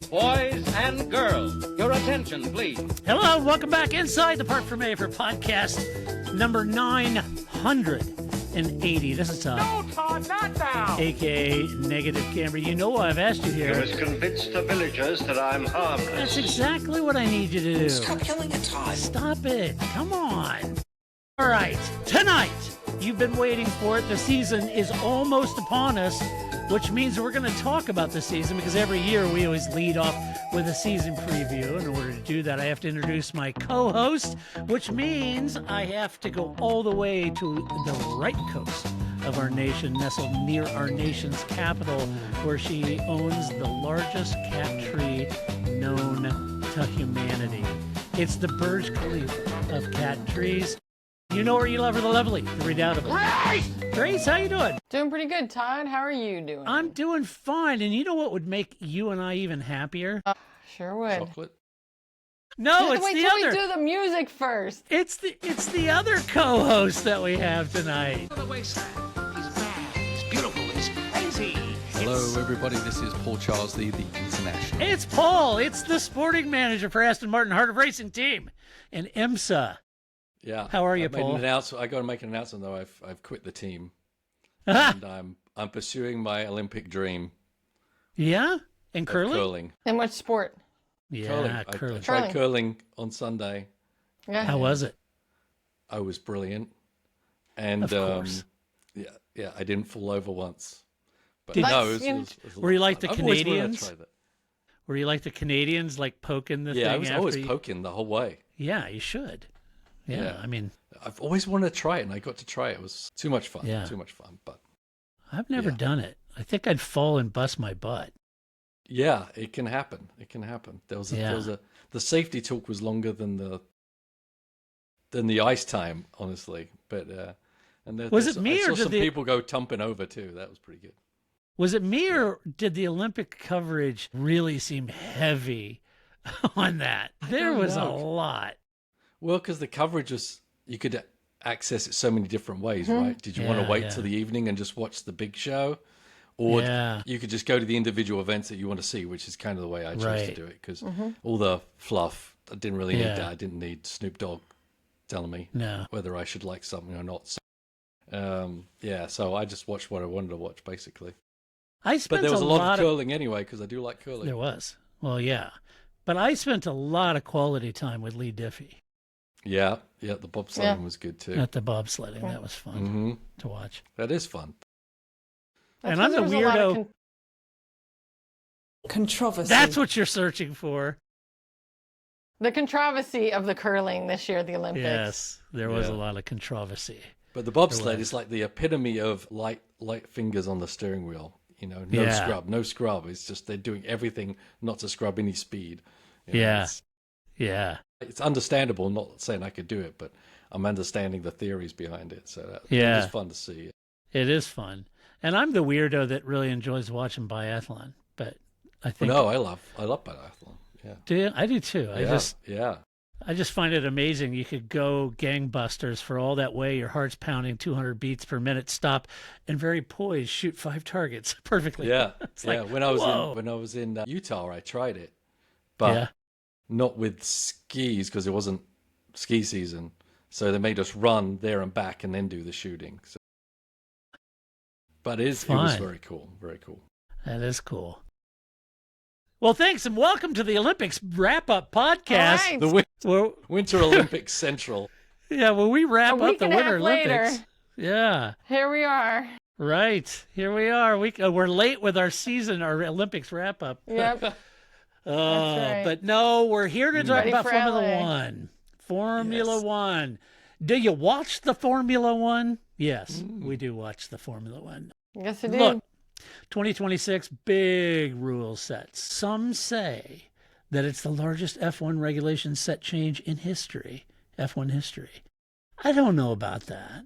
Boys and girls, your attention, please. Hello, welcome back inside the Park for May for podcast number 980. This is No, Todd, not now. a.k.a. Negative Camera. You know why I've asked you You here. must convince the villagers that I'm harmless. That's exactly what I need you to do. Stop yelling at Todd. Stop it. Come on. All right. Tonight, you've been waiting for it. The season is almost upon us, which means we're going to talk about the season because every year we always lead off with a season preview. In order to do that, I have to introduce my co-host, which means I have to go all the way to the right coast of our nation, nestled near our nation's capital, where she owns the largest cat tree known to humanity. It's the Burj Khalifa of cat trees. You know her, you love her, the lovely, the redoubtable. Grace, how you doing? Doing pretty good, Todd. How are you doing? I'm doing fine. And you know what would make you and I even happier? Sure would. Chocolate. No, it's Wait the till other. we do the music first. It's the other co-host that we have tonight. The wayside. He's bad. He's beautiful. He's crazy. Hello, everybody. This is Paul Charles, the International. It's Paul. It's the sporting manager for Aston Martin Heart of Racing Team and IMSA. Yeah. How are you, I made Paul? I got to make an announcement though. I've quit the team, and I'm pursuing my Olympic dream. Yeah, and of curling. Curling. In which sport? Yeah, Curling. I curling. tried curling on Sunday. Yeah. How was it? I was brilliant, and Of course. yeah, I didn't fall over once. But Did- no, That's- it was a Were you lot like of the fun. I've always wanted to Canadians? try that. Were you like the Canadians, like poking the Yeah, thing I was after always you? poking the whole way. Yeah, you should. Yeah, Yeah. I mean, I've always wanted to try it, and I got to try it. It was too much fun. Yeah. Too much fun. But I've never Yeah. done it. I think I'd fall and bust my butt. yeah, it can happen. It can happen. The safety talk was longer than the ice time, honestly. But and Was it me I or saw did some the- people go tumping over too. That was pretty good. Was it me or did the Olympic coverage really seem heavy on that? There don't was a know. lot. Well, because the coverage was, you could access it so many different ways, right? Did you want Yeah, to wait yeah. till the evening and just watch the big show? Or Yeah. you could just go to the individual events that you want to see, which is kind of the way I chose to Right. do it. Because all the fluff, I didn't really need Yeah. that. I didn't need Snoop Dogg telling me No. whether I should like something or not. So, yeah, so I just watched what I wanted to watch, basically. I But spent there was a lot of of curling anyway, because I do like curling. There was. Well, yeah. But I spent a lot of quality time with Lee Diffie Yeah, the bobsledding was good too. at the bobsledding. That was fun hmm to watch. That is fun. And That's I'm the 'cause there was a lot of weirdo. Controversy. That's what you're searching for. the controversy of the curling this year at the Olympics. Yes, there was a Yeah. lot of controversy. But the bobsled was. is like the epitome of light fingers on the steering wheel. You know, no Yeah. scrub, no scrub. It's just they're doing everything not to scrub any speed. You know, Yeah. Yeah. it's understandable. Not saying I could do it, but I'm understanding the theories behind it. So that, Yeah. it's fun to see. It is fun. And I'm the weirdo that really enjoys watching biathlon. But I think No, I love biathlon. Yeah, do you? I do too. yeah. I just find it amazing. You could go gangbusters for all that way. Your heart's pounding 200 beats per minute. Stop and very poised, shoot 5 targets perfectly. Yeah, It's yeah. like, When I was whoa. in Utah, I tried it, but Yeah. not with skis because it wasn't ski season. So they made us run there and back and then do the shooting. So, but it was Fun. very cool, very cool. That is cool. Well, thanks and welcome to the Olympics wrap-up podcast. All right. The Where, Winter Olympics Central. yeah, when we wrap A up week the and a Winter half later. Olympics. Yeah, Here we are. right. Here we are. We're late with our season, our Olympics wrap-up. Yep. right. But no, we're here to talk Ready about for Formula LA. One. Formula Yes. One. Do you watch the Formula One? Yes, we do watch the Formula One. Yes, I do. Look, 2026, big rule sets. Some say that it's the largest F1 regulation set change in history, F1 history. I don't know about that,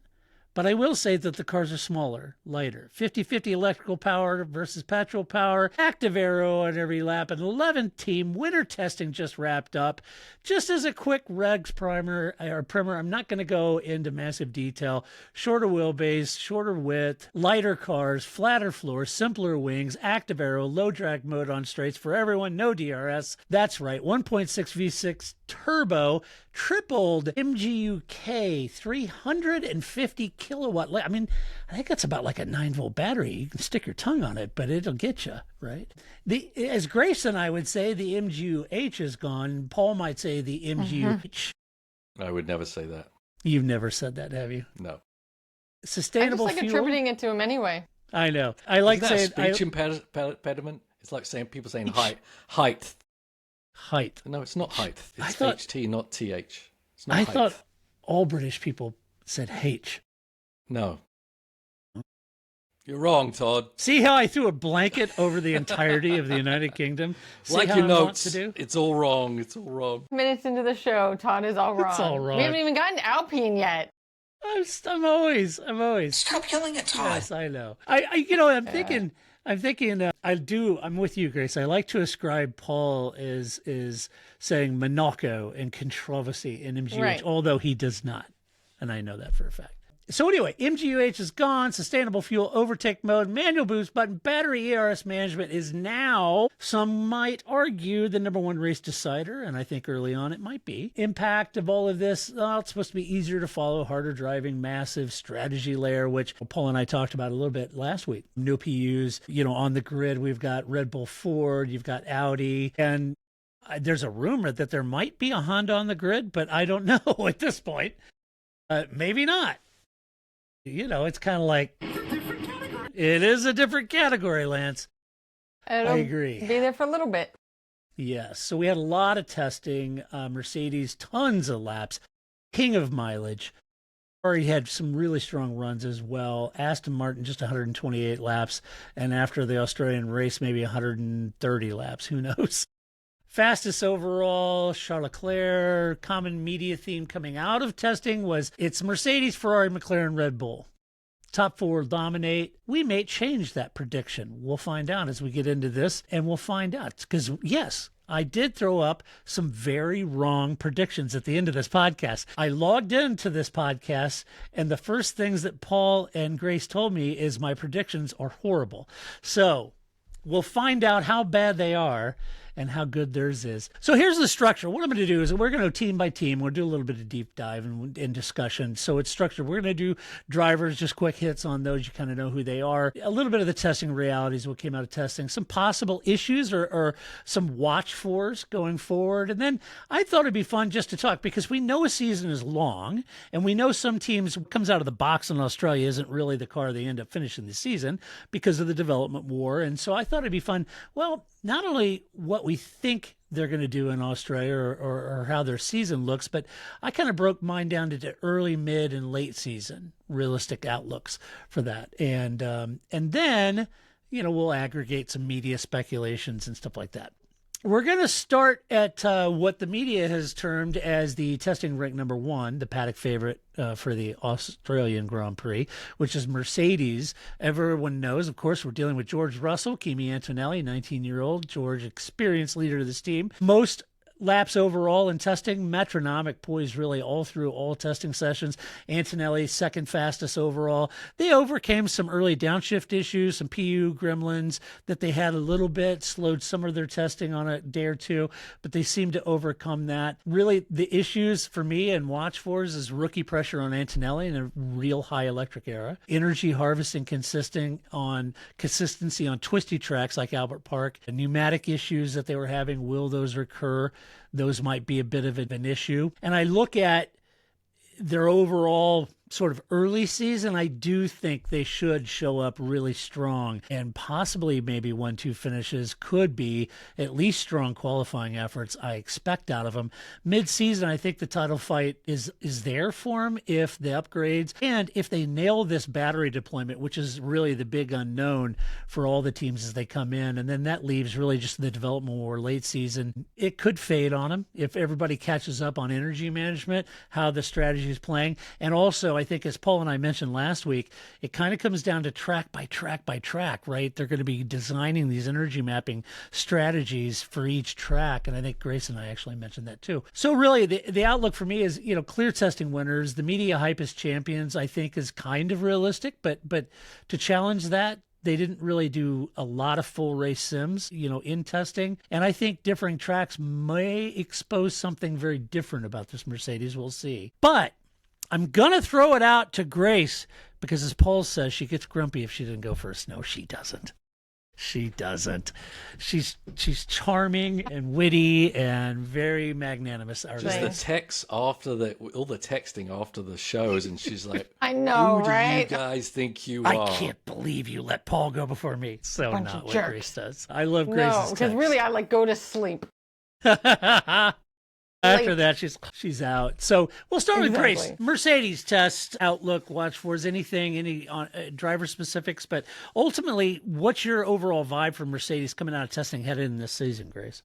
But I will say that the cars are smaller, lighter. 50-50 electrical power versus petrol power. Active aero on every lap. An 11-team winter testing just wrapped up. Just as a quick regs primer, I'm not going to go into massive detail. Shorter wheelbase, shorter width, lighter cars, flatter floors, simpler wings, active aero, low drag mode on straights for everyone, no DRS. That's right, 1.6 V6 turbo, tripled MGU-K, 350 kilowatt. I mean, I think that's about like a 9-volt battery. You can stick your tongue on it, but it'll get you, right? As Grace and I would say, the MGU-H is gone. Paul might say the MGU-H. I would never say that. You've never said that, have you? No. Sustainable I just like fuel. attributing it to him anyway. I know. I like Isn't that saying a speech impediment. It's like people saying height. Height. No, it's not height. It's thought, HT, not TH. It's not I height. thought all British people said H. No. You're wrong, Todd. See how I threw a blanket over the entirety of the United Kingdom? See like how your I want notes, to do? it's all wrong. It's all wrong. Minutes into the show, Todd is all wrong. It's all wrong. We haven't even gotten Alpine yet. I'm always. Stop yelling at Todd. Yes, I know. I'm thinking. I'm with you, Grace. I like to ascribe Paul is saying Monaco and controversy in MGUH, Right. although he does not, and I know that for a fact. So anyway, MGUH is gone, sustainable fuel, overtake mode, manual boost button, battery ERS management is now, some might argue, the number one race decider, and I think early on it might be. Impact of all of this, it's supposed to be easier to follow, harder driving, massive strategy layer, which Paul and I talked about a little bit last week. No PUs, on the grid, we've got Red Bull, Ford, you've got Audi, and there's a rumor that there might be a Honda on the grid, but I don't know at this point. Maybe not. It's kind of like, it is a different category, Lance. It'll I agree. Be there for a little bit. Yes. So we had a lot of testing. Mercedes, tons of laps. King of mileage. Ferrari had some really strong runs as well. Aston Martin, just 128 laps. And after the Australian race, maybe 130 laps. Who knows? Fastest overall, Charles Leclerc. Common media theme coming out of testing was it's Mercedes, Ferrari, McLaren, Red Bull. Top four dominate. We may change that prediction. We'll find out as we get into this, and we'll find out. Because, yes, I did throw up some very wrong predictions at the end of this podcast. I logged into this podcast, and the first things that Paul and Grace told me is my predictions are horrible. So we'll find out how bad they are and how good theirs is. So here's the structure. What I'm going to do is we're going to go team by team. We'll do a little bit of deep dive and discussion. So it's structured. We're going to do drivers, just quick hits on those. You kind of know who they are. A little bit of the testing realities, what came out of testing, some possible issues or some watch fors going forward. And then I thought it'd be fun just to talk because we know a season is long and we know some teams what comes out of the box in Australia isn't really the car they end up finishing the season because of the development war. And so I thought it'd be fun. Well, not only what we think they're going to do in Australia or how their season looks, but I kind of broke mine down into early, mid, and late season realistic outlooks for that. And then, we'll aggregate some media speculations and stuff like that. We're going to start at what the media has termed as the testing rank number one, the paddock favorite for the Australian Grand Prix, which is Mercedes. Everyone knows, of course, we're dealing with George Russell, Kimi Antonelli, 19-year-old. George, experienced leader of this team. Most laps overall in testing, metronomic poise really all through all testing sessions. Antonelli, second fastest overall. They overcame some early downshift issues, some PU gremlins that they had a little bit, slowed some of their testing on a day or two, but they seemed to overcome that. Really, the issues for me and watch fors is rookie pressure on Antonelli in a real high electric era, energy harvesting consistency on twisty tracks like Albert Park, pneumatic issues that they were having, will those recur? Those might be a bit of an issue. And I look at their overall sort of early season, I do think they should show up really strong and possibly maybe 1-2 finishes could be at least strong qualifying efforts I expect out of them. Mid-season, I think the title fight is there for them if the upgrades and if they nail this battery deployment, which is really the big unknown for all the teams as they come in. And then that leaves really just the development war late season. It could fade on them if everybody catches up on energy management, how the strategy is playing. And also, I think, as Paul and I mentioned last week, it kind of comes down to track by track by track, right? They're going to be designing these energy mapping strategies for each track. And I think Grace and I actually mentioned that too. So really, the outlook for me is, clear testing winners. The media hype as champions, I think, is kind of realistic. But to challenge that, they didn't really do a lot of full race sims, in testing. And I think differing tracks may expose something very different about this Mercedes. We'll see. But I'm going to throw it out to Grace because, as Paul says, she gets grumpy if she didn't go first. No, she doesn't. She doesn't. She's charming and witty and very magnanimous. Just the text after all the texting after the shows, and she's like, I know, who right? do you guys think you are? I can't believe you let Paul go before me. So Bunch not of what jerks. Grace does. I love Grace's No, because text. really, I go to sleep. After that, she's out. So we'll start with Grace. Exactly. Mercedes test outlook, watch for is any driver specifics, but ultimately, what's your overall vibe for Mercedes coming out of testing headed in this season, Grace?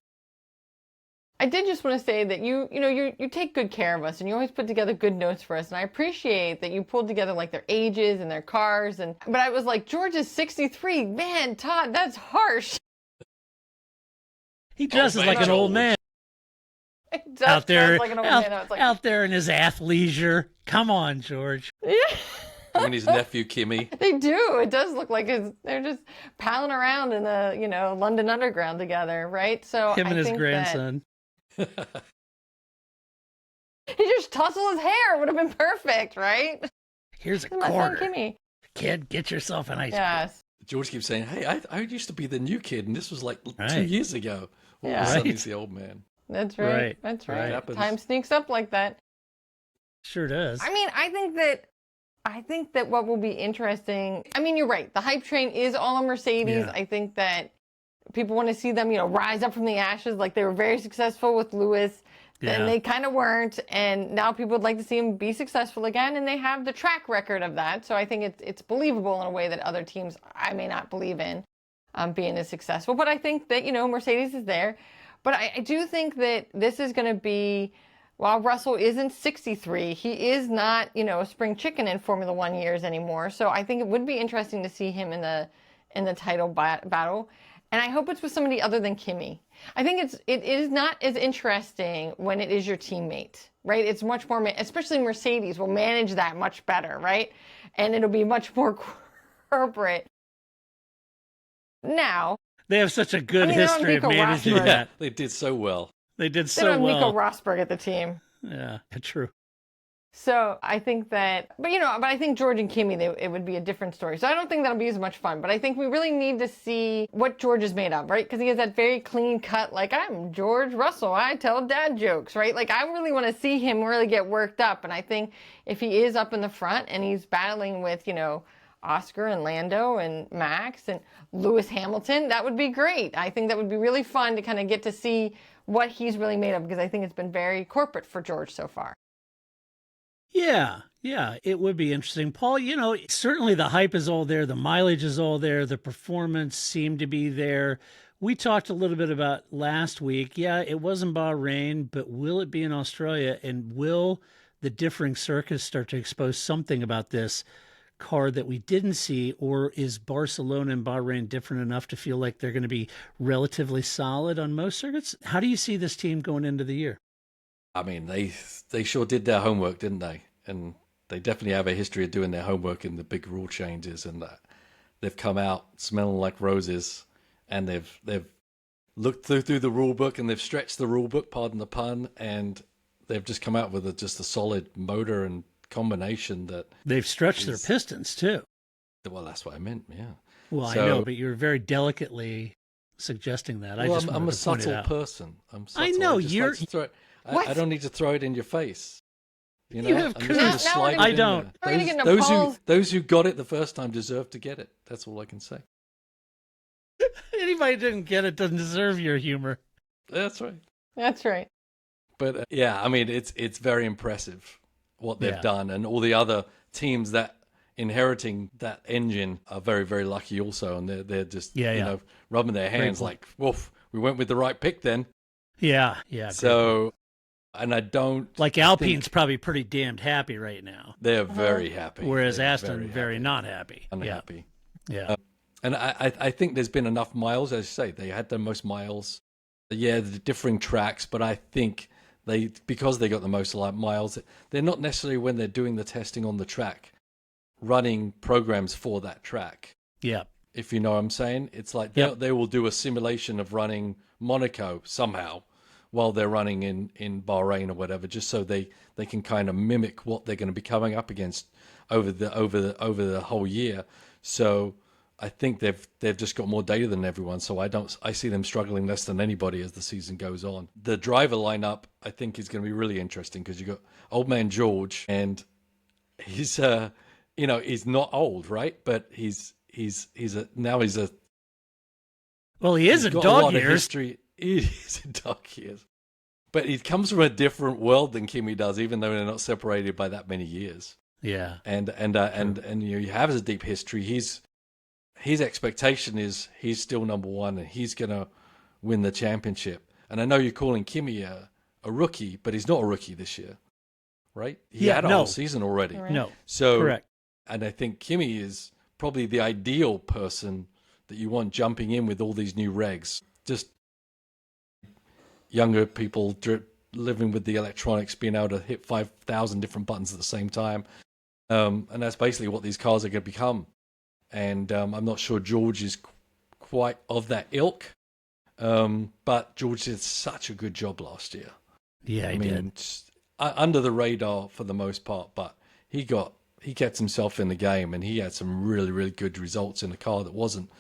I did just want to say that you take good care of us and you always put together good notes for us, and I appreciate that you pulled together like their ages and their cars, but I was like, George is 63. Man, Todd, that's harsh. He dresses like an old man. It does Out there, sound like an old man. I was like, out there in his athleisure. Come on, George. yeah. And his nephew Kimmy. They do. It does look like they're just palling around in the London Underground together, right? So Him and I his think grandson. he just tousled his hair. Would have been perfect, right? Here's a My son quarter. Kimmy. Kid, get yourself an ice cream. Yes. George keeps saying, hey, I used to be the new kid, and this was like 2 Right. years ago. All of Yeah. a sudden, Right. he's the old man. That's right. Right. That's Right. right. Happens. Time sneaks up like that. Sure does. I mean, I think that what will be interesting, I mean, you're right. The hype train is all on Mercedes. Yeah. I think that people want to see them, rise up from the ashes. Like they were very successful with Lewis. Yeah. And they kind of weren't. And now people would like to see him be successful again. And they have the track record of that. So I think it's believable in a way that other teams I may not believe in being as successful. But I think that, Mercedes is there. But I do think that this is going to be, while Russell isn't 63, he is not, a spring chicken in Formula One years anymore. So I think it would be interesting to see him in the title battle. And I hope it's with somebody other than Kimi. I think it is not as interesting when it is your teammate, right? It's much more, especially Mercedes will manage that much better, right? And it'll be much more corporate. Now, they have such a good they don't have history of Nico managing Rosberg. that. They did so well. They did they so don't have well. Nico Rosberg at the team. Yeah, true. So I think that, but I think George and Kimi, it would be a different story. So I don't think that'll be as much fun, but I think we really need to see what George is made of, right? Because he has that very clean cut, like, I'm George Russell, I tell dad jokes, right? Like, I really want to see him really get worked up. And I think if he is up in the front and he's battling with, Oscar and Lando and Max and Lewis Hamilton, that would be great. I think that would be really fun to kind of get to see what he's really made of, because I think it's been very corporate for George so far. Yeah, it would be interesting. Paul, certainly the hype is all there. The mileage is all there. The performance seemed to be there. We talked a little bit about last week. Yeah, it was in Bahrain, but will it be in Australia? And will the differing circuits start to expose something about this car that we didn't see? Or is Barcelona and Bahrain different enough to feel like they're going to be relatively solid on most circuits? How do you see this team going into the year? I mean, they sure did their homework, didn't they? And they definitely have a history of doing their homework in the big rule changes, and that they've come out smelling like roses, and they've looked through the rule book, and they've stretched the rule book, pardon the pun, and they've just come out with just a solid motor and combination that they've stretched their pistons too. Well, that's what I meant. Yeah. Well, So, I know, but you're very delicately suggesting that. I'm a subtle person. I'm subtle. I know, like to throw it. I don't need to throw it in your face. You have I'm just gonna slide it I in don't. there. We're gonna get into Those who got it the first time deserve to get it. That's all I can say. Anybody who didn't get it doesn't deserve your humor. That's right. That's right. But I mean, it's very impressive what they've done, and all the other teams that inheriting that engine are very, very lucky also, and they're just rubbing their hands like, woof, we went with the right pick then. Yeah. So And I don't Like Alpine's probably pretty damned happy right now, they're very happy. whereas They're Aston very not happy. unhappy. Yeah. And I think there's been enough miles, as you say, they had the most miles. Yeah, the differing tracks, but I think because they got the most miles, they're not necessarily, when they're doing the testing on the track, running programs for that track. Yeah. If you know what I'm saying, it's like they will do a simulation of running Monaco somehow while they're running in Bahrain or whatever, just so they can kind of mimic what they're going to be coming up against over the whole year. So I think they've just got more data than everyone. So I see them struggling less than anybody as the season goes on. The driver lineup, I think, is going to be really interesting because you got old man George, and he's he's not old, right? But he's a Well, he is in dog years. History. He is in dog years, but he comes from a different world than Kimi does, even though they're not separated by that many years. Yeah, and he has a deep history. His expectation is he's still number one and he's gonna win the championship. And I know you're calling Kimi a rookie, but he's not a rookie this year, right? He had a whole season already. Right. no, So correct. And I think Kimi is probably the ideal person that you want jumping in with all these new regs. Just younger people living with the electronics, being able to hit 5,000 different buttons at the same time. And that's basically what these cars are going to become. And I'm not sure George is quite of that ilk. But George did such a good job last year. Yeah, he did. Under the radar for the most part, but he kept himself in the game, and he had some really, really good results in a car that wasn't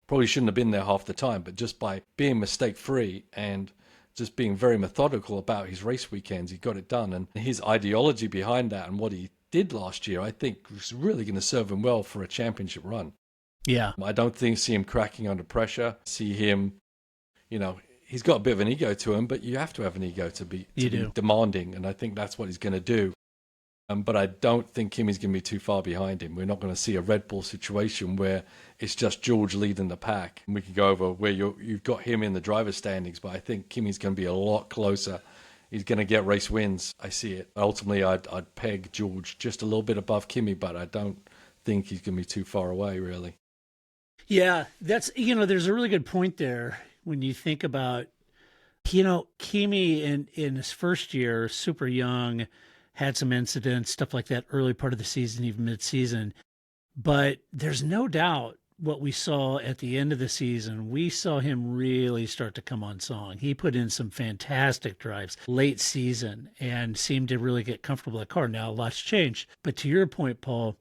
probably shouldn't have been there half the time, but just by being mistake-free and just being very methodical about his race weekends, he got it done. And his ideology behind that and what he did last year, I think, was really going to serve him well for a championship run. Yeah. I don't see him cracking under pressure. See him, he's got a bit of an ego to him, but you have to have an ego to be demanding, and I think that's what he's going to do. But I don't think Kimi's going to be too far behind him. We're not going to see a Red Bull situation where it's just George leading the pack. And we can go over where you've got him in the driver's standings, but I think Kimi's going to be a lot closer. He's going to get race wins. I see it. Ultimately, I'd peg George just a little bit above Kimi, but I don't think he's going to be too far away, really. Yeah, that's, there's a really good point there when you think about, Kimi in his first year, super young, had some incidents, stuff like that, early part of the season, even mid-season. But there's no doubt what we saw at the end of the season, we saw him really start to come on song. He put in some fantastic drives late season and seemed to really get comfortable with the car. Now, a lot's changed. But to your point, Paul,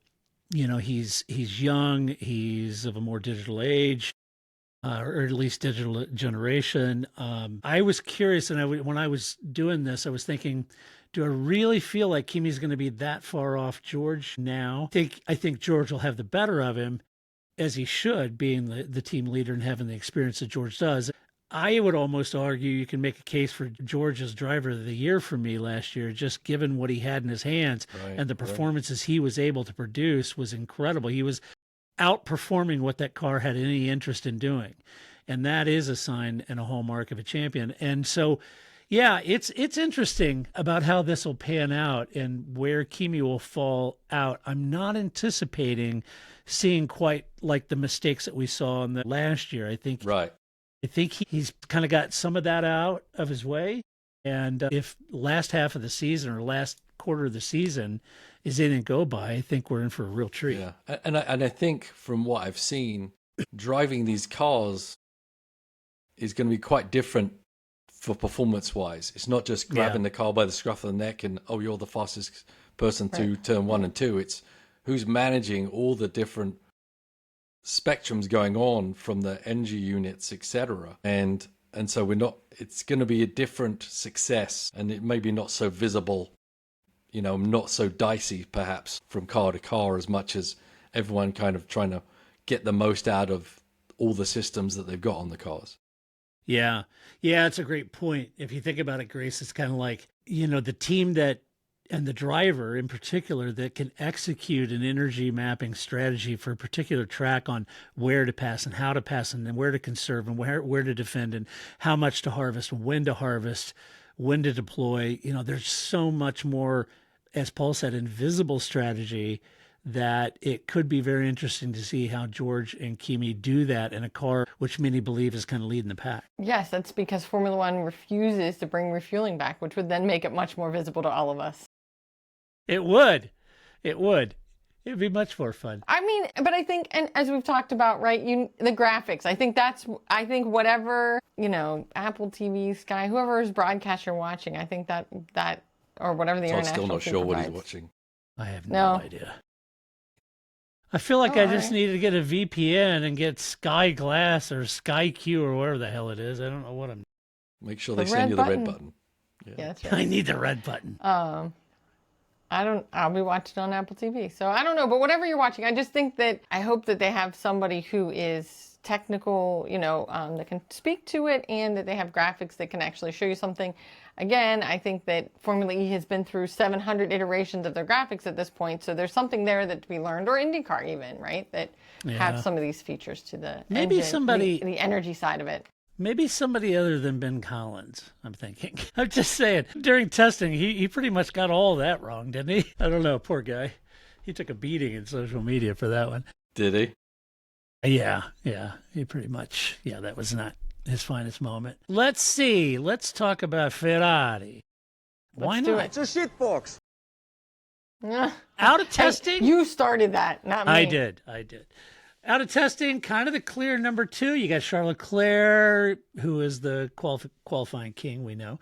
he's young, he's of a more digital age, or at least digital generation. I was curious, and when I was doing this, I was thinking, do I really feel like Kimi's going to be that far off George now? I think George will have the better of him, as he should, being the team leader and having the experience that George does. I would almost argue you can make a case for George as driver of the year for me last year, just given what he had in his hands, and the performances he was able to produce was incredible. He was outperforming what that car had any interest in doing. And that is a sign and a hallmark of a champion. And so, yeah, it's interesting about how this will pan out and where Kimi will fall out. I'm not anticipating seeing quite like the mistakes that we saw in the last year. I think he's kind of got some of that out of his way. And if last half of the season or last quarter of the season is in and go by, I think we're in for a real treat. Yeah, and I think from what I've seen, driving these cars is going to be quite different for performance-wise. It's not just grabbing the car by the scruff of the neck and, oh, you're the fastest person to turn 1 and 2. It's who's managing all the different spectrums going on from the energy units, etc. And so it's going to be a different success, and it may be not so visible, not so dicey perhaps from car to car, as much as everyone kind of trying to get the most out of all the systems that they've got on the cars. Yeah, it's a great point. If you think about it, Grace, it's kind of like, the team and the driver in particular that can execute an energy mapping strategy for a particular track on where to pass and how to pass and then where to conserve and where to defend and how much to harvest and when to harvest. when to deploy. There's so much more, as Paul said, invisible strategy that it could be very interesting to see how George and Kimi do that in a car which many believe is kind of leading the pack. Yes, that's because Formula One refuses to bring refueling back, which would then make it much more visible to all of us. It would. It would. It'd be much more fun. I mean, but I think, and as we've talked about, right, the graphics, I think whatever, Apple TV, Sky, whoever's broadcast you're watching, I think that or whatever the Todd's international still not sure provides. what he's watching. I have no idea. I feel like I just needed to get a VPN and get Sky Glass or Sky Q or whatever the hell it is. I don't know what I'm... Make sure they send you the red button. Yeah, that's right. I need the red button. I'll be watching on Apple TV. So I don't know, but whatever you're watching, I just think that I hope that they have somebody who is technical, that can speak to it, and that they have graphics that can actually show you something. Again, I think that Formula E has been through 700 iterations of their graphics at this point, so there's something there that to be learned, or IndyCar even, right? That have some of these features to the engine, the energy side of it. Maybe somebody other than Ben Collins, I'm thinking. I'm just saying, during testing, he pretty much got all that wrong, didn't he? I don't know, poor guy. He took a beating in social media for that one. Did he? Yeah, he pretty much, that was not his finest moment. Let's see, let's talk about Ferrari. Why not? It's a shit box. Out of testing? Hey, you started that, not me. I did. Out of testing, kind of the clear number 2. You got Charles Leclerc, who is the qualifying king, we know.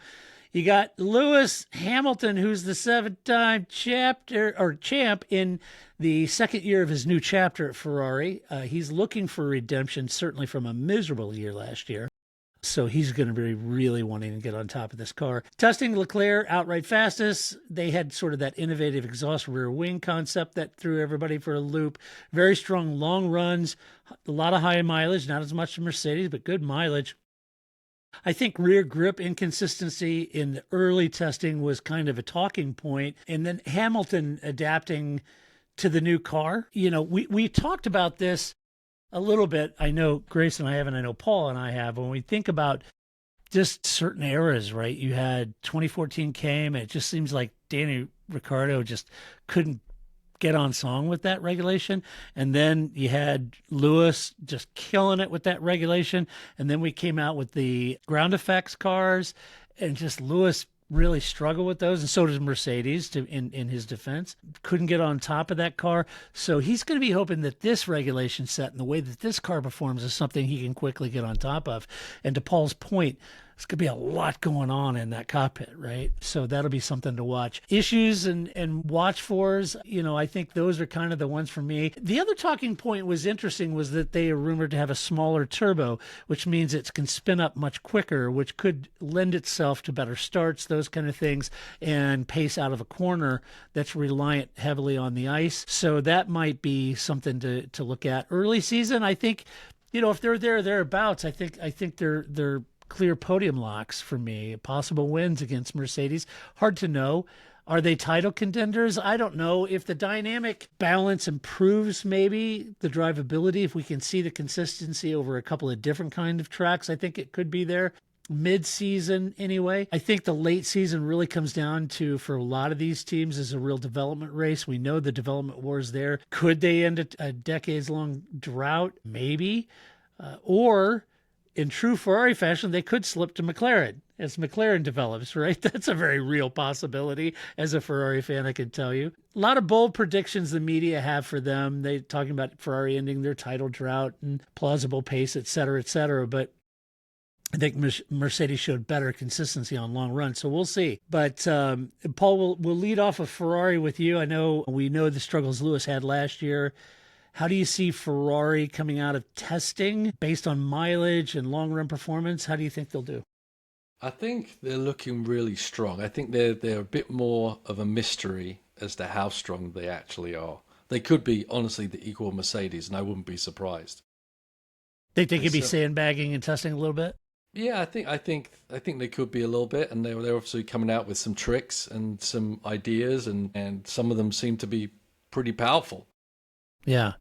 You got Lewis Hamilton, who's the 7-time champ in the second year of his new chapter at Ferrari. He's looking for redemption, certainly from a miserable year last year. So he's going to be really wanting to get on top of this car. Testing, Leclerc outright fastest. They had sort of that innovative exhaust rear wing concept that threw everybody for a loop. Very strong long runs, a lot of high mileage, not as much as Mercedes, but good mileage. I think rear grip inconsistency in the early testing was kind of a talking point. And then Hamilton adapting to the new car. We talked about this a little bit. I know Grace and I have, and I know Paul and I have. When we think about just certain eras, right? You had 2014 came, and it just seems like Danny Ricciardo just couldn't get on song with that regulation. And then you had Lewis just killing it with that regulation. And then we came out with the ground effects cars, and just Lewis really struggled with those, and so does Mercedes in his defense. Couldn't get on top of that car. So he's going to be hoping that this regulation set and the way that this car performs is something he can quickly get on top of. And to Paul's point, there's going to be a lot going on in that cockpit, right? So that'll be something to watch. Issues and watch fors, I think those are kind of the ones for me. The other talking point was interesting was that they are rumored to have a smaller turbo, which means it can spin up much quicker, which could lend itself to better starts, those kind of things, and pace out of a corner that's reliant heavily on the ice. So that might be something to look at. Early season, I think, if they're thereabouts, I think they're clear podium locks for me. Possible wins against Mercedes. Hard to know. Are they title contenders? I don't know. If the dynamic balance improves, maybe the drivability, if we can see the consistency over a couple of different kind of tracks, I think it could be there. Mid-season anyway. I think the late season really comes down to, for a lot of these teams, is a real development race. We know the development war is there. Could they end a decades-long drought? Maybe. Or in true Ferrari fashion, they could slip to McLaren as McLaren develops, right? That's a very real possibility. As a Ferrari fan, I can tell you. A lot of bold predictions the media have for them. They're talking about Ferrari ending their title drought and plausible pace, et cetera, et cetera. But I think Mercedes showed better consistency on long runs, so we'll see. But Paul, we'll lead off of Ferrari with you. We know the struggles Lewis had last year. How do you see Ferrari coming out of testing based on mileage and long-run performance? How do you think they'll do? I think they're looking really strong. I think they're a bit more of a mystery as to how strong they actually are. They could be, honestly, the equal Mercedes, and I wouldn't be surprised. Think they could be sandbagging and testing a little bit? Yeah, I think they could be a little bit, and they're obviously coming out with some tricks and some ideas, and some of them seem to be pretty powerful. Yeah.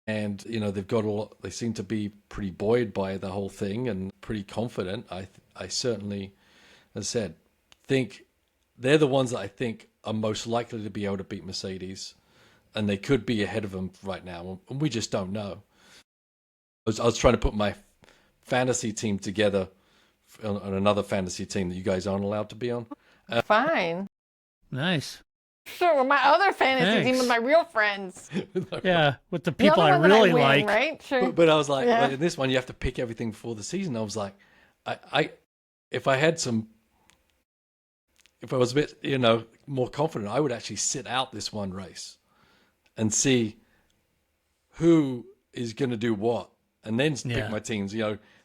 And, they seem to be pretty buoyed by the whole thing and pretty confident. I certainly, as I said, think they're the ones that I think are most likely to be able to beat Mercedes, and they could be ahead of them right now, and we just don't know. I was trying to put my fantasy team together on another fantasy team that you guys aren't allowed to be on. Fine. Nice. Sure, my other fantasy team Thanks. with my real friends. Yeah, with the The people other I one that really win, like. right? Sure. But I was like, Yeah. in this one, you have to pick everything before the season. I was like, if I was a bit, more confident, I would actually sit out this one race and see who is going to do what, and then pick my teams.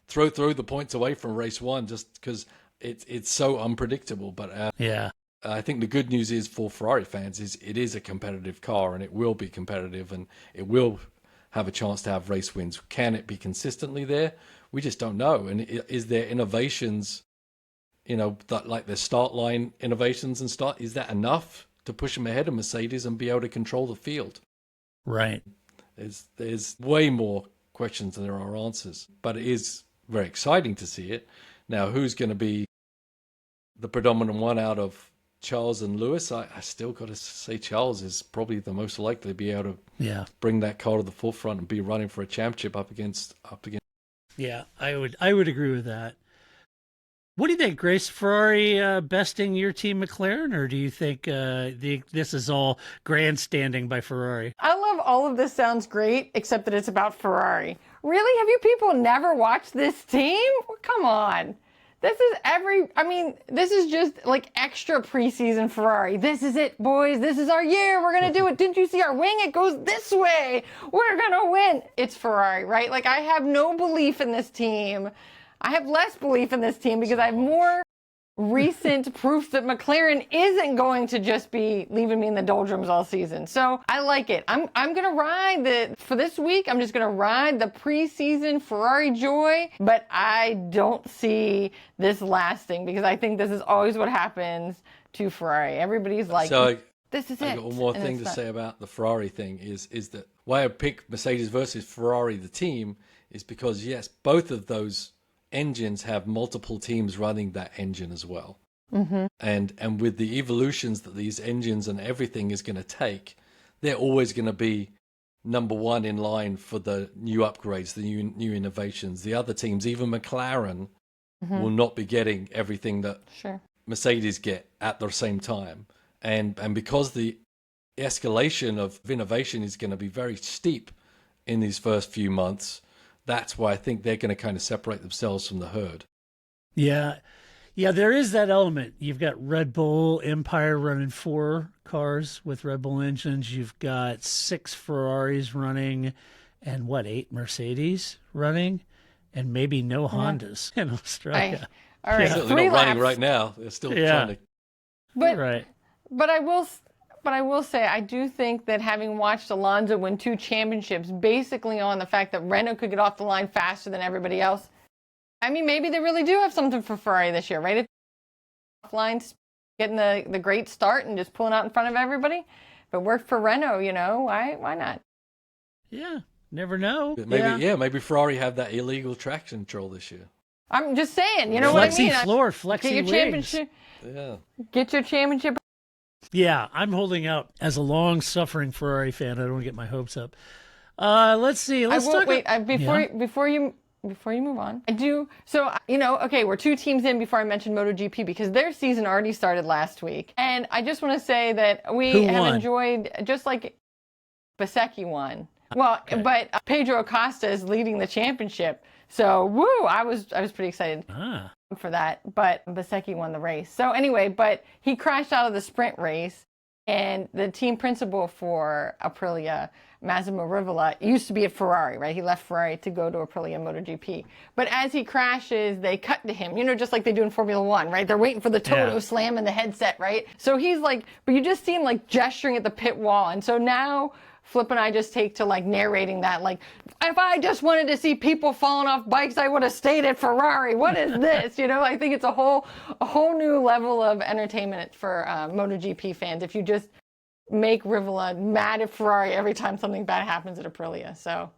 Throw the points away from race one just because it's so unpredictable. But I think the good news is for Ferrari fans is it is a competitive car, and it will be competitive, and it will have a chance to have race wins. Can it be consistently there? We just don't know. And is there innovations, that like the start line innovations and is that enough to push them ahead of Mercedes and be able to control the field? Right. There's way more questions than there are answers, but it is very exciting to see it. Now, who's going to be the predominant one out of Charles and Lewis? I still got to say Charles is probably the most likely to be able to bring that car to the forefront and be running for a championship up against. Yeah, I would agree with that. What do you think, Grace? Ferrari besting your team McLaren, or do you think this is all grandstanding by Ferrari? I love all of this. Sounds great, except that it's about Ferrari. Really? Have you people never watched this team? Come on. This is just like extra preseason Ferrari. This is it, boys. This is our year. We're going to do it. Didn't you see our wing? It goes this way. We're going to win. It's Ferrari, right? Like, I have no belief in this team. I have less belief in this team because I have more recent proof that McLaren isn't going to just be leaving me in the doldrums all season. So I like it. I'm going to ride for this week. I'm just going to ride the preseason Ferrari joy, but I don't see this lasting because I think this is always what happens to Ferrari. Everybody's like, this is it. I got one more thing to say about the Ferrari thing is that why I pick Mercedes versus Ferrari, the team, is because yes, both of those engines have multiple teams running that engine as well. Mm-hmm. And with the evolutions that these engines and everything is going to take, they're always going to be number one in line for the new upgrades, the new innovations. The other teams, even McLaren, will not be getting everything that Mercedes get at the same time. And because the escalation of innovation is going to be very steep in these first few months, that's why I think they're going to kind of separate themselves from the herd. Yeah, there is that element. You've got Red Bull Empire running 4 cars with Red Bull engines. You've got 6 Ferraris running and 8 Mercedes running, and maybe no Hondas in Australia. All right, Certainly not running right now. They're still trying to. But I will say, I do think that having watched Alonso win 2 championships, basically on the fact that Renault could get off the line faster than everybody else, I mean, maybe they really do have something for Ferrari this year, right? If lines getting the great start and just pulling out in front of everybody, if it worked for Renault, why not? Yeah, never know. Maybe Ferrari have that illegal traction control this year. I'm just saying, you know what I mean? Flexi floor, flexi get your wings. championship. Yeah. Get your championship. Yeah, I'm holding out as a long-suffering Ferrari fan. I don't want to get my hopes up. Let's see. Before you move on, I do. So okay, we're 2 teams in before I mentioned MotoGP because their season already started last week, and I just want to say that we have enjoyed just like Bezzecchi won. Well, but Pedro Acosta is leading the championship, so woo! I was pretty excited. For that, but Bezzecchi won the race. So anyway, but he crashed out of the sprint race, and the team principal for Aprilia, Massimo Rivola, used to be at Ferrari, right? He left Ferrari to go to Aprilia MotoGP. But as he crashes, they cut to him, just like they do in Formula One, right? They're waiting for the Toto slam in the headset, right? So he's like, but you just see him like gesturing at the pit wall. And so now Flip and I just take to like narrating that, like, if I just wanted to see people falling off bikes, I would have stayed at Ferrari. What is this? I think it's a whole new level of entertainment for MotoGP fans if you just make Rivola mad at Ferrari every time something bad happens at Aprilia. So,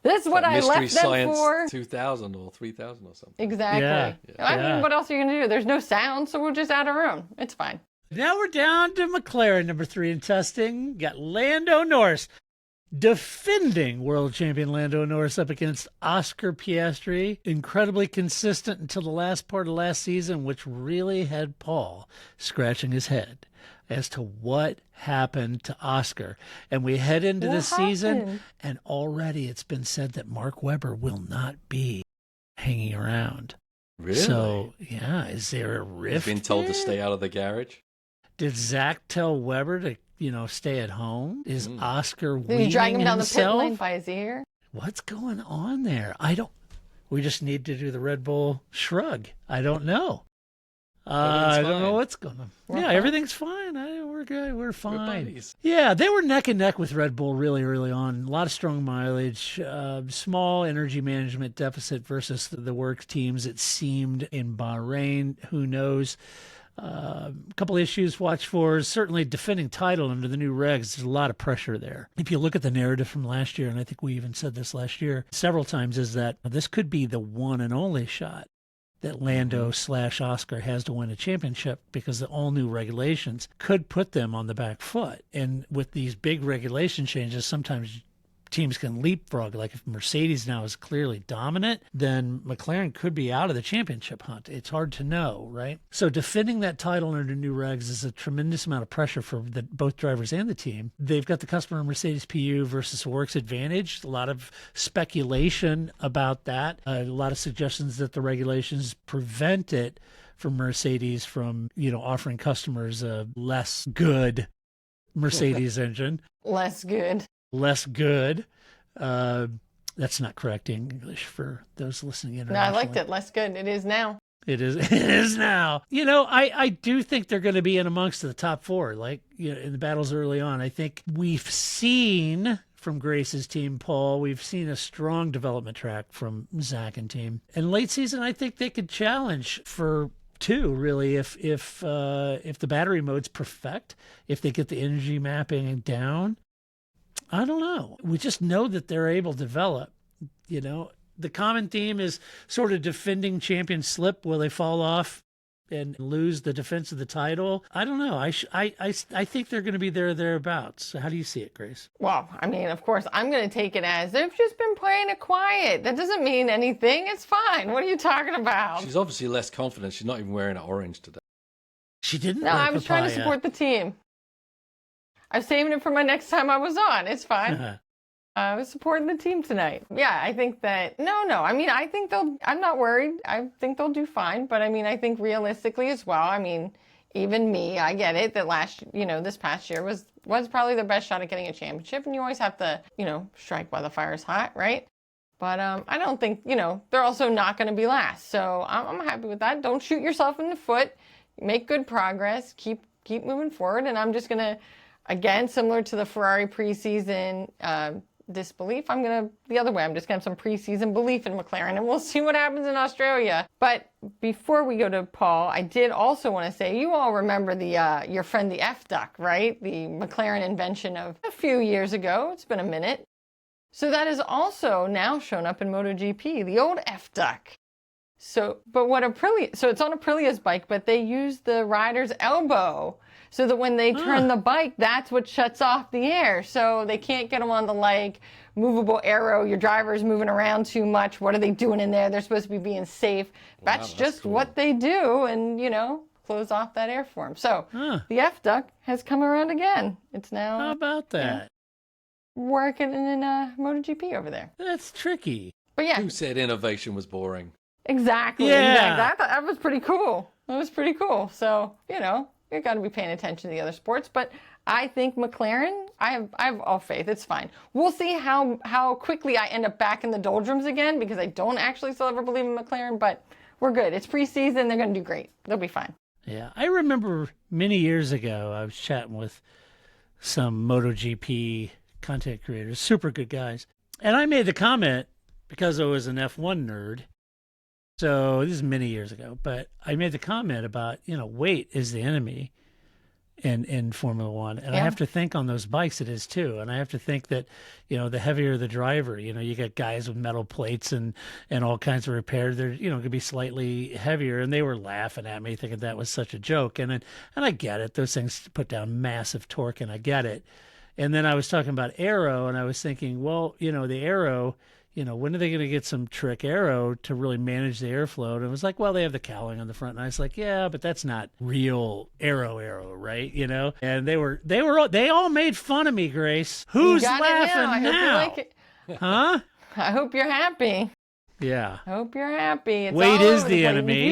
This is what I Mystery left them Science for. 2000 or 3000 or something. Exactly. Yeah. I Yeah. mean, what else are you going to do? There's no sound, so we'll just add our own. It's fine. Now we're down to McLaren, number 3 in testing. Got Lando Norris, defending world champion Lando Norris up against Oscar Piastri. Incredibly consistent until the last part of last season, which really had Paul scratching his head as to what happened to Oscar. And we head into What this season, happened? and already it's been said that Mark Webber will not be hanging around. Really? So, yeah, is there a He's rift? been told to there? stay out of the garage. Did Zach tell Weber to, stay at home? Is Oscar Did you drag weaning him down the pit himself? lane by his ear? What's going on there? We just need to do the Red Bull shrug. I don't know. I don't know fine. what's going on. We're Yeah, fine. everything's fine. We're good. We're fine. buddies. Yeah, they were neck and neck with Red Bull really early on. A lot of strong mileage, small energy management deficit versus the work teams, it seemed, in Bahrain. Who knows? A couple issues watch for. Certainly defending title under the new regs, there's a lot of pressure there. If you look at the narrative from last year, and I think we even said this last year several times, is that this could be the one and only shot that Lando / Oscar has to win a championship, because the all new regulations could put them on the back foot. And with these big regulation changes, sometimes teams can leapfrog. Like if Mercedes now is clearly dominant, then McLaren could be out of the championship hunt. It's hard to know, right? So defending that title under new regs is a tremendous amount of pressure for both drivers and the team. They've got the customer Mercedes PU versus works advantage. A lot of speculation about that. A lot of suggestions that the regulations prevent it from Mercedes from, offering customers a less good Mercedes engine. Less good. Less good. That's not correct English for those listening No, I internationally. liked it. Less good. It is now. It is. It is now. I do think they're going to be in amongst the top 4, like in the battles early on. I think we've seen from Grace's team, Paul, we've seen a strong development track from Zach and team. And late season, I think they could challenge for 2, really, if the battery mode's perfect, if they get the energy mapping down. I don't know. We just know that they're able to develop. The common theme is sort of defending champion slip. Will they fall off and lose the defense of the title? I don't know. I think they're going to be thereabouts. So how do you see it, Grace? Well, I mean, of course, I'm going to take it as they've just been playing it quiet. That doesn't mean anything. It's fine. What are you talking about? She's obviously less confident. She's not even wearing an orange today. She didn't. No, wear I was trying to papaya. support the team. I was saving it for my next time I was on. It's fine. I was supporting the team tonight. Yeah, I think that, no. I mean, I think I'm not worried. I think they'll do fine. But I mean, I think realistically as well, I mean, even me, I get it that this past year was probably their best shot at getting a championship. And you always have to, strike while the fire's hot, right? But I don't think, they're also not going to be last. So I'm happy with that. Don't shoot yourself in the foot. Make good progress. Keep moving forward. And I'm just going to, again, similar to the Ferrari preseason disbelief, I'm going to the other way. I'm just going to have some preseason belief in McLaren, and we'll see what happens in Australia. But before we go to Paul, I did also want to say, you all remember the your friend the F-Duck, right? The McLaren invention of a few years ago. It's been a minute. So that is also now shown up in MotoGP, the old F-Duck. So it's on Aprilia's bike, but they use the rider's elbow so that when they turn the bike, that's what shuts off the air. So they can't get them on the movable aero. Your driver's moving around too much. What are they doing in there? They're supposed to be being safe. That's just cool. what they do, and close off that air for them. So the F-Duck has come around again. It's now How about that? working in MotoGP over there. That's tricky. But yeah, Who said innovation was boring? Yeah. exactly. Exactly. I thought that was pretty cool. So, you got to be paying attention to the other sports. But I think McLaren, I have all faith. It's fine. We'll see how quickly I end up back in the doldrums again, because I don't actually still ever believe in McLaren. But we're good. It's preseason. They're going to do great. They'll be fine. Yeah, I remember many years ago, I was chatting with some MotoGP content creators, super good guys. And I made the comment, because I was an F1 nerd, so this is many years ago, but I made the comment about, weight is the enemy. in Formula One. And I Yeah. have to think on those bikes it is too. And I have to think that, the heavier the driver, you got guys with metal plates and all kinds of repairs. They're, going to be slightly heavier. And they were laughing at me thinking that was such a joke. And I get it. Those things put down massive torque, and I get it. And then I was talking about aero, and I was thinking, well, the aero, when are they going to get some trick aero to really manage the airflow? And it was like, well, they have the cowling on the front. And I was like, yeah, but that's not real aero, right? And they all made fun of me, Grace. Who's You got it laughing now? I hope you now? like it. Huh? I hope you're happy. Yeah. I hope you're happy. It's Weight all is over the place. enemy.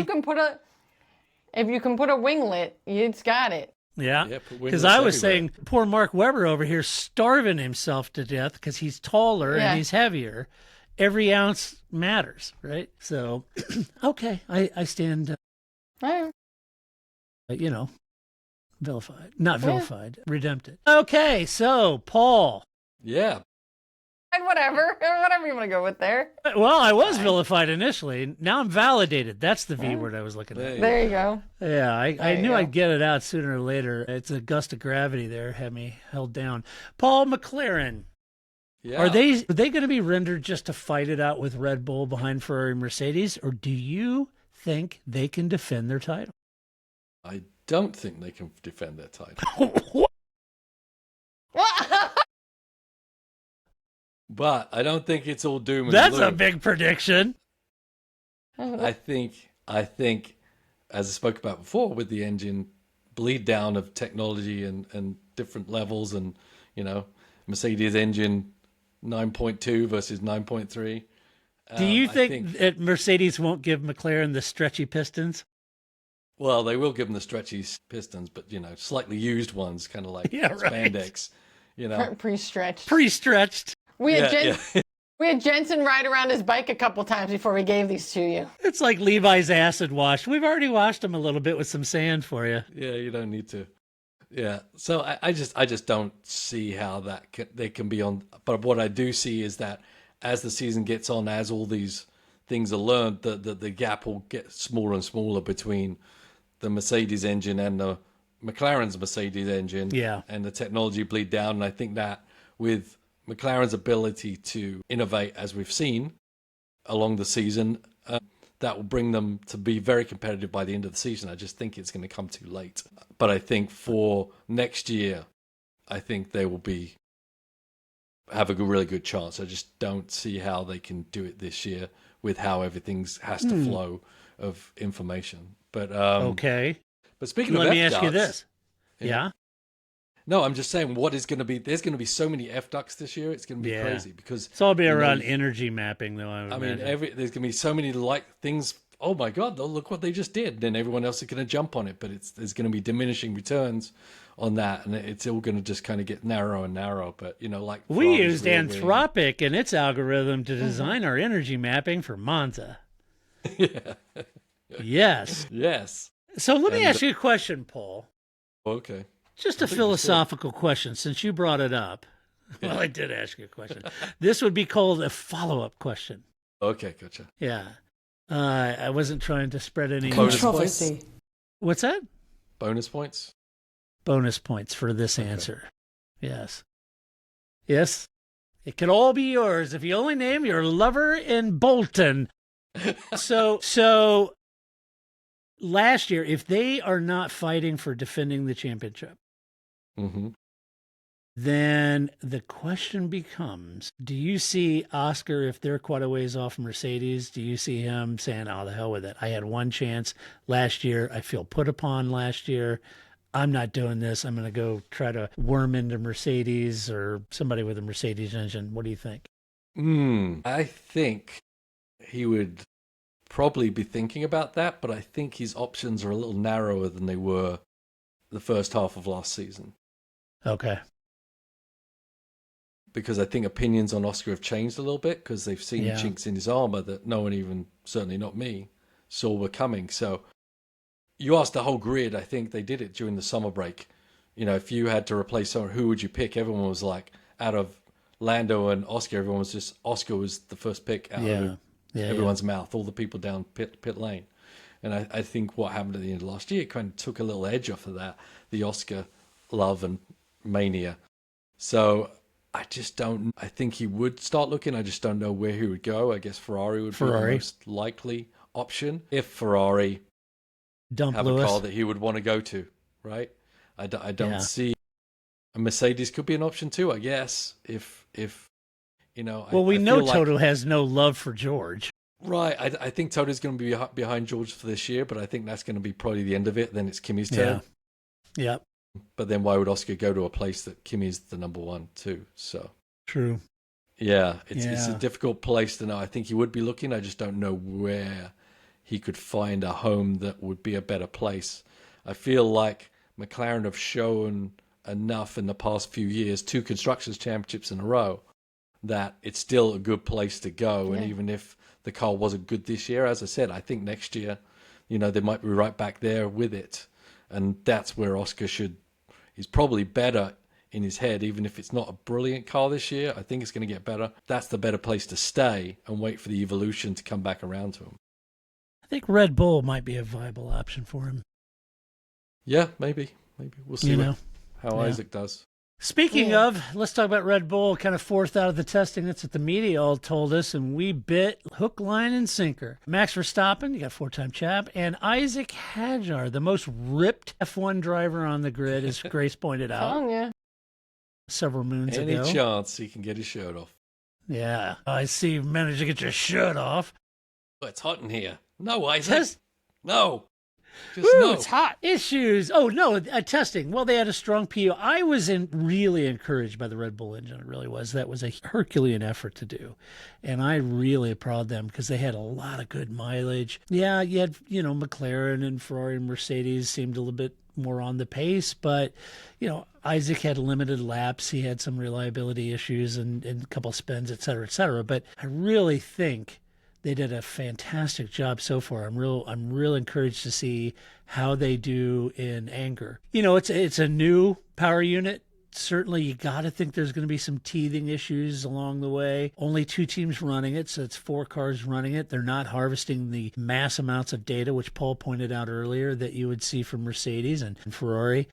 If you can put a winglet, it's got it. Yeah, Yeah, put because winglets I was everywhere. saying poor Mark Webber over here starving himself to death because he's taller Yeah. and he's heavier. Every ounce matters, right? So, okay, I stand, All right. vilified. Not vilified, redempted. Okay, so, Paul. Yeah. Whatever you want to go with there. Well, I was vilified initially. Now I'm validated. That's the V word I was looking at. There you go. Yeah, I There you knew go. I'd get it out sooner or later. It's a gust of gravity there had me held down. Paul McLaren. Yeah. Are they going to be rendered just to fight it out with Red Bull behind Ferrari and Mercedes, or do you think they can defend their title? I don't think they can defend their title. But I don't think it's all doom and That's gloom. a big prediction. I think, as I spoke about before, with the engine bleed down of technology and different levels, and Mercedes engine 9.2 versus 9.3. Do you I think that Mercedes won't give McLaren the stretchy pistons? Well, they will give them the stretchy pistons, but slightly used ones, kind of like Yeah, right. spandex. Pre-stretched. Pre-stretched. We had Yeah, we had Jensen ride around his bike a couple times before we gave these to you. It's like Levi's acid wash. We've already washed them a little bit with some sand for you. Yeah, you don't need to. Yeah, so I just don't see how they can be on. But what I do see is that as the season gets on, as all these things are learned, the gap will get smaller and smaller between the Mercedes engine and the McLaren's Mercedes engine. Yeah. And the technology bleed down. And I think that with McLaren's ability to innovate, as we've seen along the season, that will bring them to be very competitive by the end of the season. I just think it's going to come too late. But I think for next year, I think they will have a really good chance. I just don't see how they can do it this year with how everything has to flow of information. But Okay. But speaking Let of me ask you F-ducts- this. Yeah? No, I'm just saying what is going to be. There's going to be so many F ducts this year. It's going to be Yeah. crazy because It's all be you know, around energy mapping, though, I would I mean, imagine. there's going to be so many things. Oh my God! Look what they just did. Then everyone else is going to jump on it, but there's going to be diminishing returns on that, and it's all going to just kind of get narrow and narrow. But like We Ferrari's used rear wing. Anthropic and its algorithm to design our energy mapping for Monza. Yes. Yes. So let me And- ask you a question, Paul. Okay. Just a think you philosophical question, since you brought it up. Well, I did ask you a question. This would be called a follow-up question. Okay. Gotcha. Yeah. I wasn't trying to spread any Bonus Controversy. What's that? Bonus points. Bonus points for this answer. Yes. Yes. It can all be yours if you only name your lover in Bolton. So last year, if they are not fighting for defending the championship, Mm-hmm. then the question becomes, do you see Oscar, if they're quite a ways off Mercedes, do you see him saying, oh, the hell with it? I had one chance last year. I feel put upon last year. I'm not doing this. I'm going to go try to worm into Mercedes or somebody with a Mercedes engine. What do you think? I think he would probably be thinking about that, but I think his options are a little narrower than they were the first half of last season. Okay. Because I think opinions on Oscar have changed a little bit because they've seen Yeah. chinks in his armor that no one, even certainly not me, saw were coming. So you asked the whole grid. I think they did it during the summer break. If you had to replace someone, who would you pick? Everyone was like, out of Lando and Oscar, everyone was just, Oscar was the first pick out of everyone's mouth, all the people down pit lane. And I think what happened at the end of last year kind of took a little edge off of that, the Oscar love and mania. So I just don't. I think he would start looking. I just don't know where he would go. I guess Ferrari would be the most likely option if Ferrari have Lewis. a car that he would want to go to, right? I don't see. A Mercedes could be an option too, I guess. If you know. Well, we I know feel like, Toto has no love for George. Right. I think Toto's going to be behind George for this year, but I think that's going to be probably the end of it. Then it's Kimi's turn. Yeah. But then why would Oscar go to a place that Kimi's the number one too? So true. Yeah, it's a difficult place to know. I think he would be looking. I just don't know where he could find a home that would be a better place. I feel like McLaren have shown enough in the past few years, 2 Constructors' Championships in a row, that it's still a good place to go. And even if the car wasn't good this year, as I said, I think next year, they might be right back there with it. And that's where Oscar he's probably better in his head, even if it's not a brilliant car this year. I think it's going to get better. That's the better place to stay and wait for the evolution to come back around to him. I think Red Bull might be a viable option for him. Yeah, maybe. We'll see how Isaac does. Speaking of, let's talk about Red Bull, kind of fourth out of the testing. That's what the media all told us, and we bit hook, line, and sinker. Max Verstappen, you got 4-time champ, and Isaac Hadjar, the most ripped F1 driver on the grid, as Grace pointed out. Several moons ago. Any chance he can get his shirt off. Yeah, I see you managed to get your shirt off. Oh, it's hot in here. No, Isaac. No. Just no. It's hot. Issues. Oh, no, testing. Well, they had a strong PO. I was really encouraged by the Red Bull engine. It really was. That was a Herculean effort to do. And I really applaud them because they had a lot of good mileage. Yeah, you had, McLaren and Ferrari and Mercedes seemed a little bit more on the pace, but, Isaac had limited laps. He had some reliability issues and a couple of spins, et cetera, et cetera. But I really think they did a fantastic job so far. I'm real encouraged to see how they do in anger. It's a new power unit. Certainly, you got to think there's going to be some teething issues along the way. Only 2 teams running it, so it's 4 cars running it. They're not harvesting the mass amounts of data, which Paul pointed out earlier, that you would see from Mercedes and Ferrari.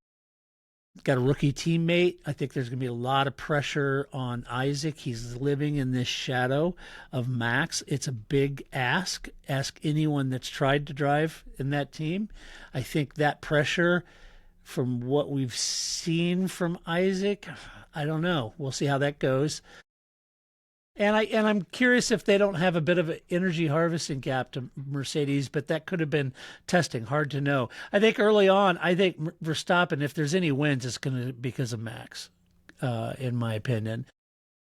Got a rookie teammate. I think there's going to be a lot of pressure on Isaac. He's living in this shadow of Max. It's a big ask. Ask anyone that's tried to drive in that team. I think that pressure, from what we've seen from Isaac, I don't know. We'll see how that goes. And I'm curious if they don't have a bit of an energy harvesting gap to Mercedes, but that could have been testing. Hard to know. I think early on, Verstappen, if there's any wins, it's going to be because of Max, in my opinion.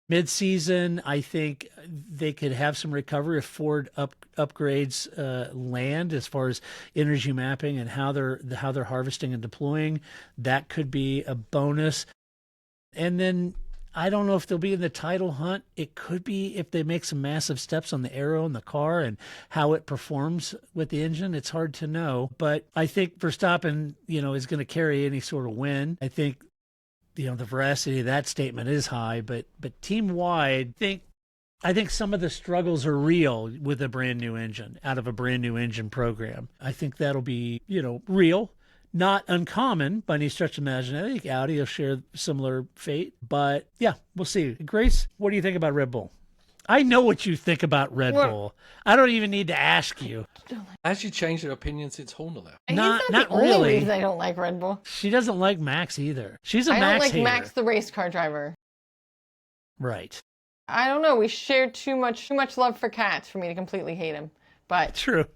Mid-season, I think they could have some recovery if Ford upgrades land as far as energy mapping and how they're harvesting and deploying. That could be a bonus. And then I don't know if they'll be in the title hunt. It could be if they make some massive steps on the aero in the car and how it performs with the engine. It's hard to know. But I think Verstappen, is going to carry any sort of win. I think, the veracity of that statement is high. But team-wide, I think some of the struggles are real with a brand new engine, out of a brand new engine program. I think that'll be, real. Not uncommon by any stretch of imagination. I think Audi will share similar fate. But, yeah, we'll see. Grace, what do you think about Red Bull? I know what you think about Red Bull. I don't even need to ask you. Has she changed her opinion since Horner left? Not the really. Only reason I don't like Red Bull. She doesn't like Max either. She's a I Max don't like hater. Max, the race car driver. Right. I don't know. We share too much love for cats for me to completely hate him. But True.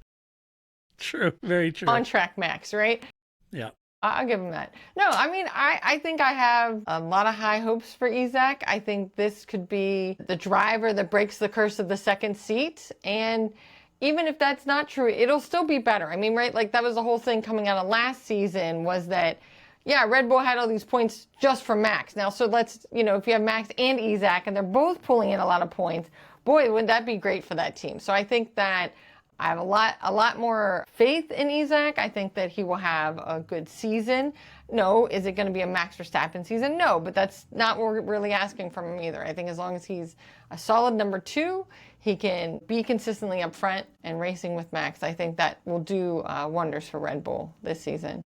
Very true. On track Max, right? Yeah. I'll give him that. No, I think I have a lot of high hopes for Isaac. I think this could be the driver that breaks the curse of the second seat. And even if that's not true, it'll still be better. Right? Like that was the whole thing coming out of last season was that, yeah, Red Bull had all these points just for Max. Now, so let's, if you have Max and Isaac and they're both pulling in a lot of points, boy, wouldn't that be great for that team. So I think that I have a lot more faith in Isaac. I think that he will have a good season. No, is it going to be a Max Verstappen season? No, but that's not what we're really asking from him either. I think as long as he's a solid number 2, he can be consistently up front and racing with Max. I think that will do wonders for Red Bull this season.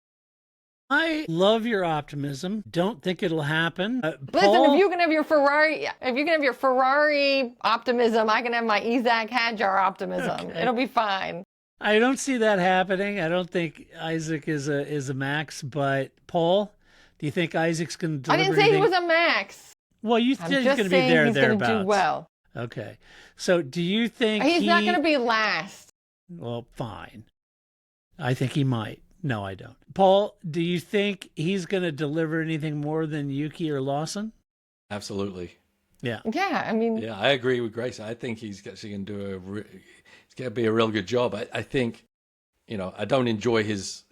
I love your optimism. Don't think it'll happen. Listen, Paul, if you can have your Ferrari optimism, I can have my Isaac Hadjar optimism. Okay. It'll be fine. I don't see that happening. I don't think Isaac is a Max, but Paul, do you think Isaac's going to deliver I didn't say anything? he was a Max. Well, you I'm said he's just going to be saying there, he's going to thereabouts. do well. Okay. So do you think He's not going to be last. Well, fine. I think he might. No, I don't. Paul, do you think he's going to deliver anything more than Yuki or Lawson? Absolutely. Yeah. Yeah, I mean, Yeah, I agree with Grace. I think he's actually going to do it's going to be a real good job. I think, I don't enjoy his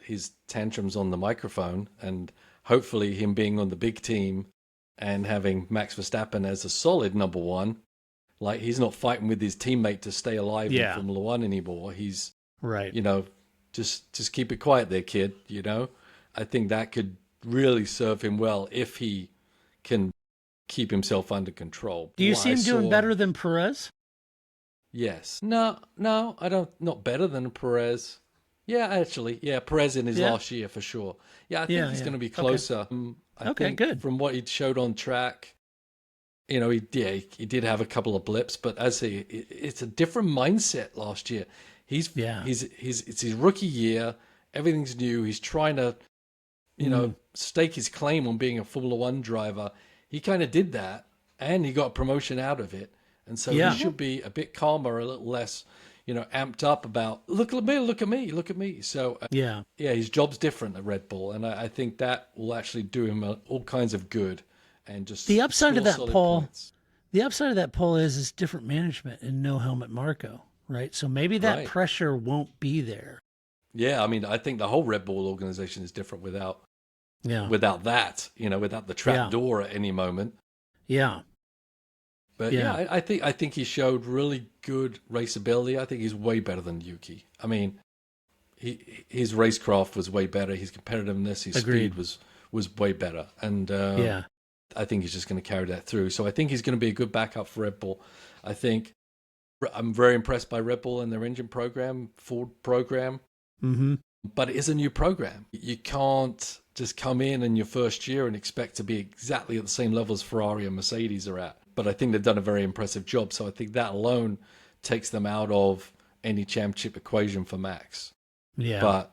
tantrums on the microphone, and hopefully him being on the big team and having Max Verstappen as a solid number 1, like he's not fighting with his teammate to stay alive in Formula 1 anymore. He's right. Just keep it quiet there, kid. I think that could really serve him well if he can keep himself under control. Do you see him doing better than Perez? Yes. No, I don't. Not better than Perez. Yeah, actually, yeah, Perez in his last year for sure. Yeah, I think he's going to be closer. I think good. From what he showed on track, he did have a couple of blips, but it's a different mindset last year. It's his rookie year. Everything's new. He's trying to, stake his claim on being a Formula 1 driver. He kind of did that, and he got a promotion out of it. And so he should be a bit calmer, a little less, amped up about, look at me. So, his job's different at Red Bull, and I think that will actually do him all kinds of good. And just the upside of that, Paul. Points. The upside of that, Paul, is different management and no helmet Marco. Right. So maybe that pressure won't be there. Yeah. I mean, I think the whole Red Bull organization is different without that, without the trap door at any moment. Yeah. But I think he showed really good raceability. I think he's way better than Yuki. I mean, his racecraft was way better. His competitiveness, his speed was way better. And I think he's just going to carry that through. So I think he's going to be a good backup for Red Bull. I'm very impressed by Red Bull and their engine program, Ford program. Mm-hmm. But it is a new program. You can't just come in your first year and expect to be exactly at the same level as Ferrari and Mercedes are at. But I think they've done a very impressive job. So I think that alone takes them out of any championship equation for Max. Yeah. But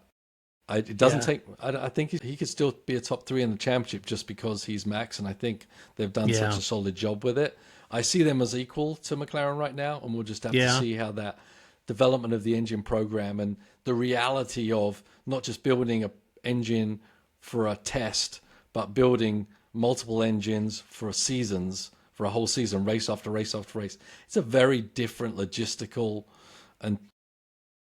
it doesn't take... I think he could still be a top 3 in the championship just because he's Max, and I think they've done such a solid job with it. I see them as equal to McLaren right now, and we'll just have to see how that development of the engine program and the reality of not just building an engine for a test, but building multiple engines for seasons, for a whole season, race after race after race. It's a very different logistical and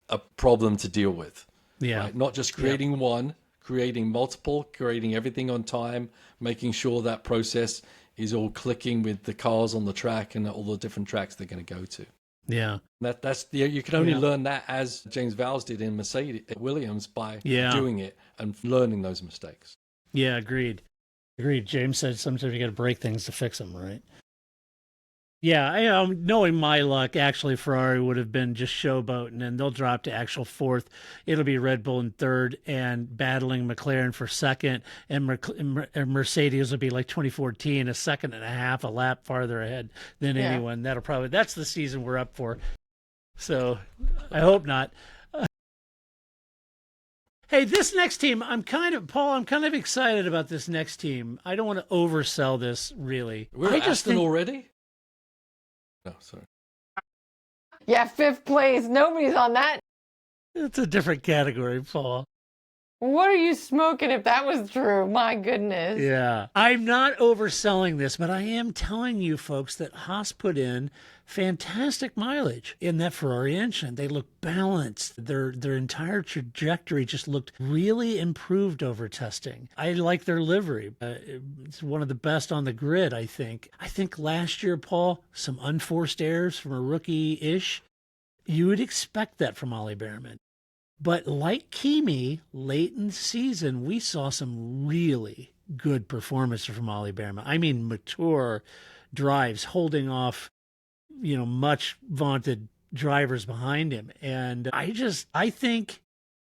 a problem to deal with. Yeah. Right? Not just creating one, creating multiple, creating everything on time, making sure that process is all clicking with the cars on the track and all the different tracks they're going to go to. Yeah. That's you can only learn that, as James Vowles did in Williams, by doing it and learning those mistakes. Yeah, agreed. James said sometimes you got to break things to fix them, right? Yeah, knowing my luck, actually Ferrari would have been just showboating, and they'll drop to actual 4th. It'll be Red Bull in 3rd and battling McLaren for 2nd, and Mercedes will be like 2014, a second and a half, a lap farther ahead than anyone. That's the season we're up for. So I hope not. Hey, this next team, I'm kind of excited about this next team. I don't want to oversell this, really. We're at Aston already? No, sorry. Yeah, 5th place. Nobody's on that. It's a different category, Paul. What are you smoking if that was true? My goodness. Yeah. I'm not overselling this, but I am telling you folks that Haas put in fantastic mileage in that Ferrari engine. They look balanced. Their entire trajectory just looked really improved over testing. I like their livery. It's one of the best on the grid, I think. I think last year, Paul, some unforced errors from a rookie-ish. You would expect that from Ollie Behrman. But like Kimi, late in the season, we saw some really good performances from Ollie Behrman. I mean, mature drives, holding off, much vaunted drivers behind him. And I think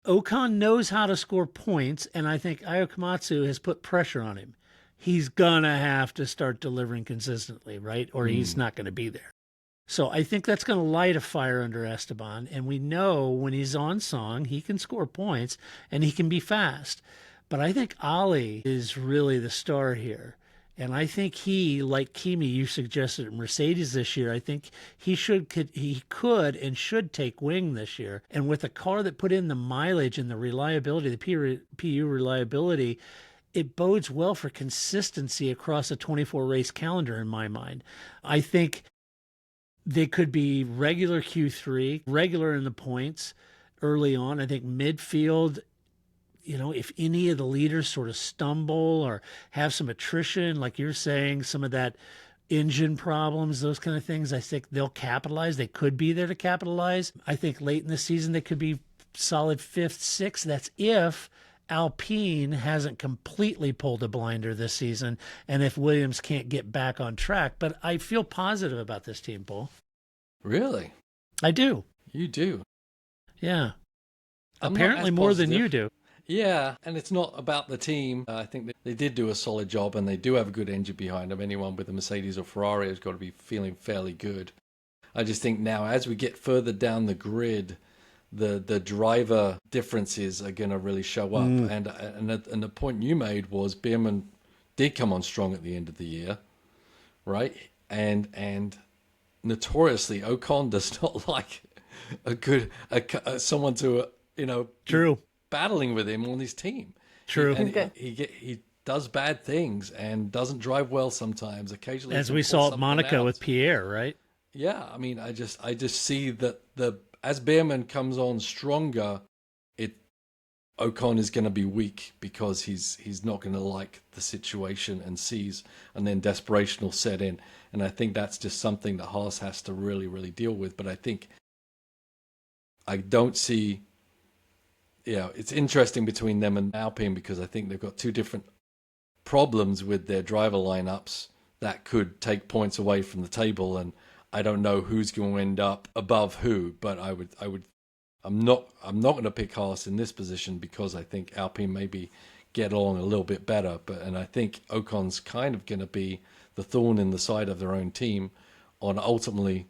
Ocon knows how to score points, and I think Ayo Komatsu has put pressure on him. He's going to have to start delivering consistently, right? Or he's not going to be there. So I think that's going to light a fire under Esteban. And we know when he's on song, he can score points and he can be fast. But I think Ollie is really the star here. And I think he, like Kimi, you suggested at Mercedes this year, I think he could and should take wing this year. And with a car that put in the mileage and the reliability, the PU reliability, it bodes well for consistency across a 24-race calendar in my mind. I think they could be regular Q3, regular in the points early on. I think midfield, if any of the leaders sort of stumble or have some attrition, like you're saying, some of that engine problems, those kind of things, I think they'll capitalize. They could be there to capitalize. I think late in the season, they could be solid 5th, 6th. That's if Alpine hasn't completely pulled a blinder this season, and if Williams can't get back on track. But I feel positive about this team, Paul. Really? I do. You do? Yeah. I'm Apparently more than you do. Yeah, and it's not about the team. I think they did do a solid job, and they do have a good engine behind them. Anyone with a Mercedes or Ferrari has got to be feeling fairly good. I just think now, as we get further down the grid, the driver differences are going to really show up. And the point you made was Behrman did come on strong at the end of the year, right? And notoriously, Ocon does not like someone to True. battling with him on his team. True. He does bad things and doesn't drive well sometimes. Occasionally, as we saw at Monaco with Pierre, right? Yeah, I mean, I just see that as Behrman comes on stronger, Ocon is going to be weak because he's not going to like the situation and then desperation will set in. And I think that's just something that Haas has to really, really deal with. But I don't see, it's interesting between them and Alpine because I think they've got two different problems with their driver lineups that could take points away from the table. And I don't know who's going to end up above who, but I'm not going to pick Haas in this position because I think Alpine maybe get along a little bit better. And I think Ocon's kind of going to be the thorn in the side of their own team on ultimately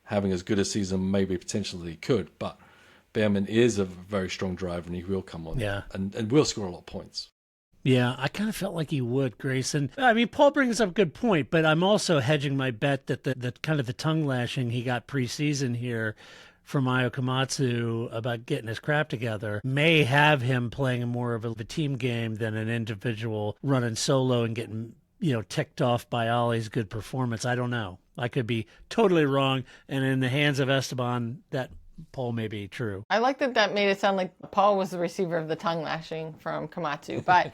having as good a season maybe potentially he could. But Behrman is a very strong driver and he will come on and will score a lot of points. Yeah, I kind of felt like he would, Grayson. I mean, Paul brings up a good point, but I'm also hedging my bet that the kind of the tongue lashing he got preseason here from Ayo Komatsu about getting his crap together may have him playing more of a team game than an individual running solo and getting, ticked off by Ollie's good performance. I don't know. I could be totally wrong. And in the hands of Esteban, that Paul may be true. I like that made it sound like Paul was the receiver of the tongue lashing from Komatsu, but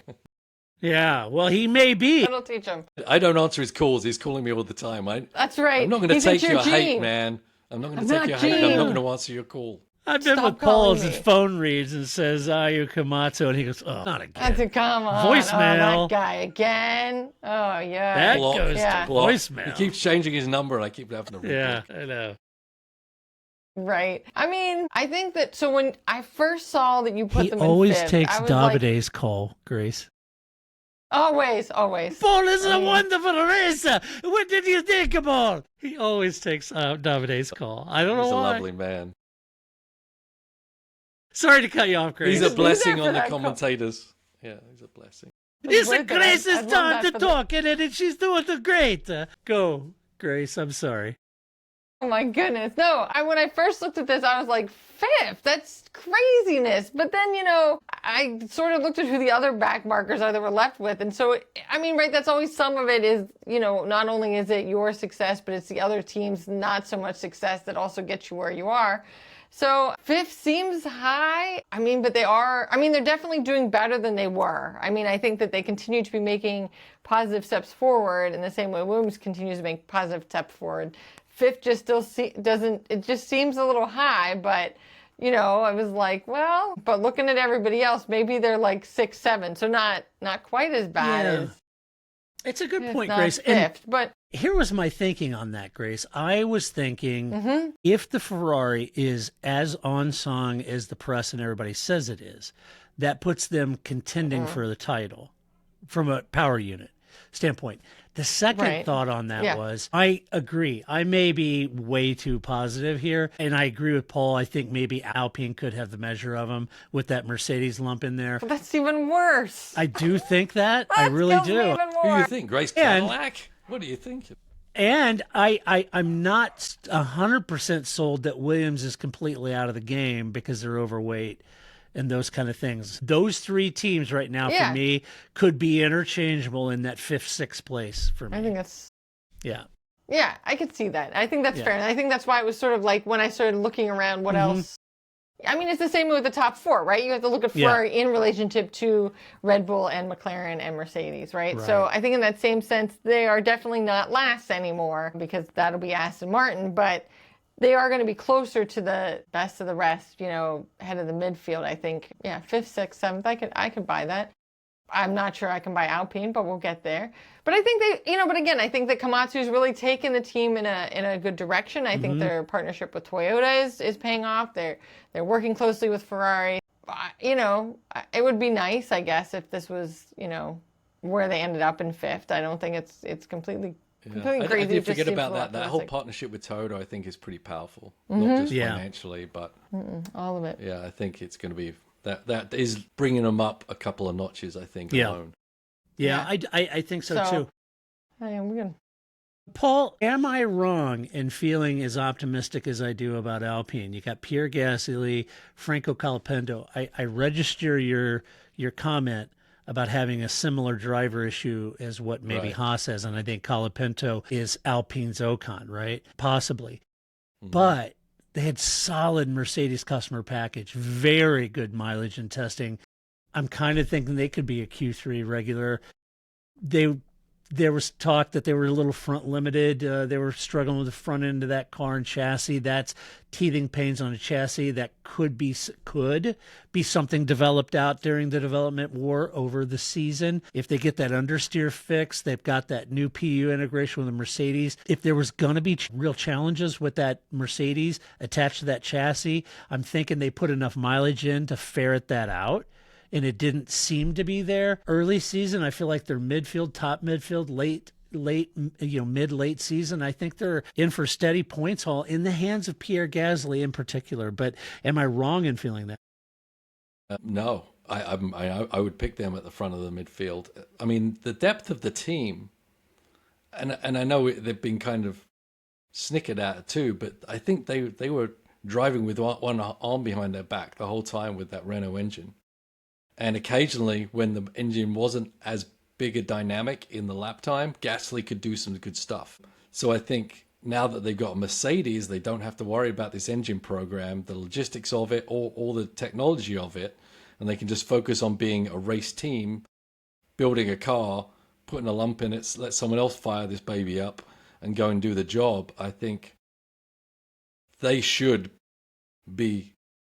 yeah, well, he may be. it'll teach him. I don't answer his calls. He's calling me all the time. That's right. I'm not going to take your hate, man. I'm not going to take your hate. I'm not going to answer your call. I've been with Paul as his phone reads and says, Ayo Komatsu, and he goes, oh, not again. That's come on. Voicemail. Oh, that guy again. Oh, yeah. That Block. goes to voicemail. He keeps changing his number, and I keep having to Yeah, I know. Right. I mean, I think that, so when I first saw that you put them in fifth, always takes I was Davide's call, Grace. Always. Paul is a wonderful racer. What did you think about? He always takes Davide's call. I don't know why. He's a lovely man. Sorry to cut you off, Grace. He's a blessing on the commentators. Yeah, he's a blessing. It's Grace's time to talk, and she's doing great. Go, Grace. I'm sorry. Oh my goodness. No, when I first looked at this, I was like, fifth? That's craziness. But then, I sort of looked at who the other back markers are that we're left with. And so, I mean, right, that's always some of it is, not only is it your success, but it's the other team's not so much success that also gets you where you are. So fifth seems high. I mean, but they're definitely doing better than they were. I mean, I think that they continue to be making positive steps forward in the same way Williams continues to make positive steps forward. fifth just still doesn't, it just seems a little high, but I was like, well, but looking at everybody else, maybe they're like 6, 7, so not quite as bad as. It's a good point, not Grace. fifth, but here was my thinking on that, Grace. I was thinking if the Ferrari is as on song as the press and everybody says it is, that puts them contending for the title from a power unit standpoint. The second thought on that was, I agree. I may be way too positive here, and I agree with Paul. I think maybe Alpine could have the measure of them with that Mercedes lump in there. But that's even worse. I do think that. I really do. Even Who do more. you think? Grace Cadillac? What do you think? And I'm not 100% sold that Williams is completely out of the game because they're overweight and those kind of things. Those three teams right now for me could be interchangeable in that 5th, 6th place for me. I think that's... Yeah. Yeah, I could see that. I think that's fair. And I think that's why it was sort of like when I started looking around, what else? I mean, it's the same with the top 4, right? You have to look at Ferrari in relationship to Red Bull and McLaren and Mercedes, right? So I think in that same sense, they are definitely not last anymore because that'll be Aston Martin, but they are going to be closer to the best of the rest, head of the midfield, I think. Yeah, 5th, 6th, 7th, I could buy that. I'm not sure I can buy Alpine, but we'll get there. But I think but again, I think that Komatsu's really taken the team in a good direction. I think their partnership with Toyota is paying off. They're working closely with Ferrari. It would be nice, I guess, if this was, where they ended up in 5th. I don't think it's completely crazy. I did forget about that. That whole partnership with Toyota, I think, is pretty powerful. Not just financially, but all of it. Yeah, I think it's going to be that is bringing them up a couple of notches. I think alone. Yeah, I think so too. I am good. Paul, am I wrong in feeling as optimistic as I do about Alpine? You got Pierre Gasly, Franco Colapinto. I register your comment about having a similar driver issue as what maybe Haas has, and I think Colapinto is Alpine's Ocon, right? Possibly. But they had solid Mercedes customer package, very good mileage and testing. I'm kind of thinking they could be a Q3 regular. There was talk that they were a little front limited. They were struggling with the front end of that car and chassis. That's teething pains on a chassis that could be something developed out during the development war over the season. If they get that understeer fixed, they've got that new PU integration with the Mercedes. If there was going to be real challenges with that Mercedes attached to that chassis, I'm thinking they put enough mileage in to ferret that out. And it didn't seem to be there early season. I feel like they're midfield, top midfield, late, mid-late season. I think they're in for steady points haul in the hands of Pierre Gasly in particular. But am I wrong in feeling that? No, I would pick them at the front of the midfield. I mean, the depth of the team, and I know they've been kind of snickered at too, but I think they were driving with one arm behind their back the whole time with that Renault engine. And occasionally, when the engine wasn't as big a dynamic in the lap time, Gasly could do some good stuff. So I think now that they've got a Mercedes, they don't have to worry about this engine program, the logistics of it, or the technology of it, and they can just focus on being a race team, building a car, putting a lump in it, let someone else fire this baby up, and go and do the job. I think they should be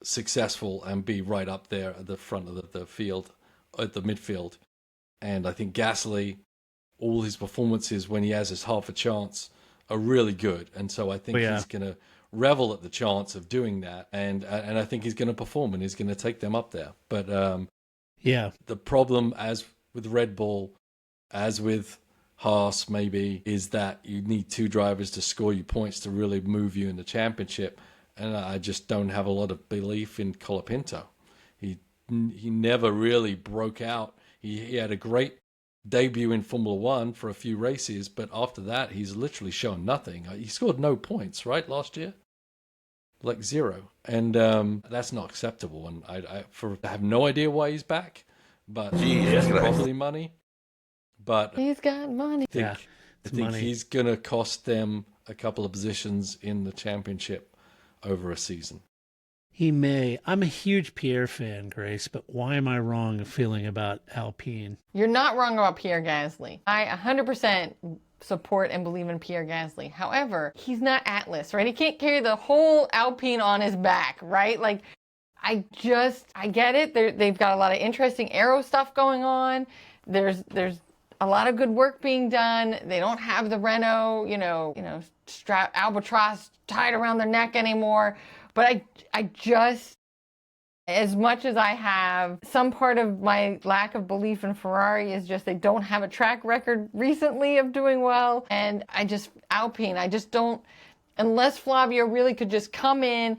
successful and be right up there at the front of the field, at the midfield. And I think Gasly, all his performances when he has his half a chance are really good. And so I think he's going to revel at the chance of doing that. And I think he's going to perform and he's going to take them up there. But the problem, as with Red Bull, as with Haas maybe, is that you need two drivers to score you points to really move you in the championship. And I just don't have a lot of belief in Colapinto. He never really broke out. He had a great debut in Formula One for a few races, but after that, he's literally shown nothing. He scored no points, right, last year? Like 0. And that's not acceptable. And I have no idea why he's back, but he's probably money. But he's got money. I think he's going to cost them a couple of positions in the championship over a season. He may. I'm a huge Pierre fan, Grace, but why am I wrong feeling about Alpine? You're not wrong about Pierre Gasly. I 100% support and believe in Pierre Gasly. However, he's not Atlas, right? He can't carry the whole Alpine on his back, right? Like, I get it. They've got a lot of interesting aero stuff going on. There's a lot of good work being done. They don't have the Renault, strap albatross tied around their neck anymore. But I just, as much as I have, some part of my lack of belief in Ferrari is just they don't have a track record recently of doing well. And Alpine, I just don't, unless Flavio really could just come in,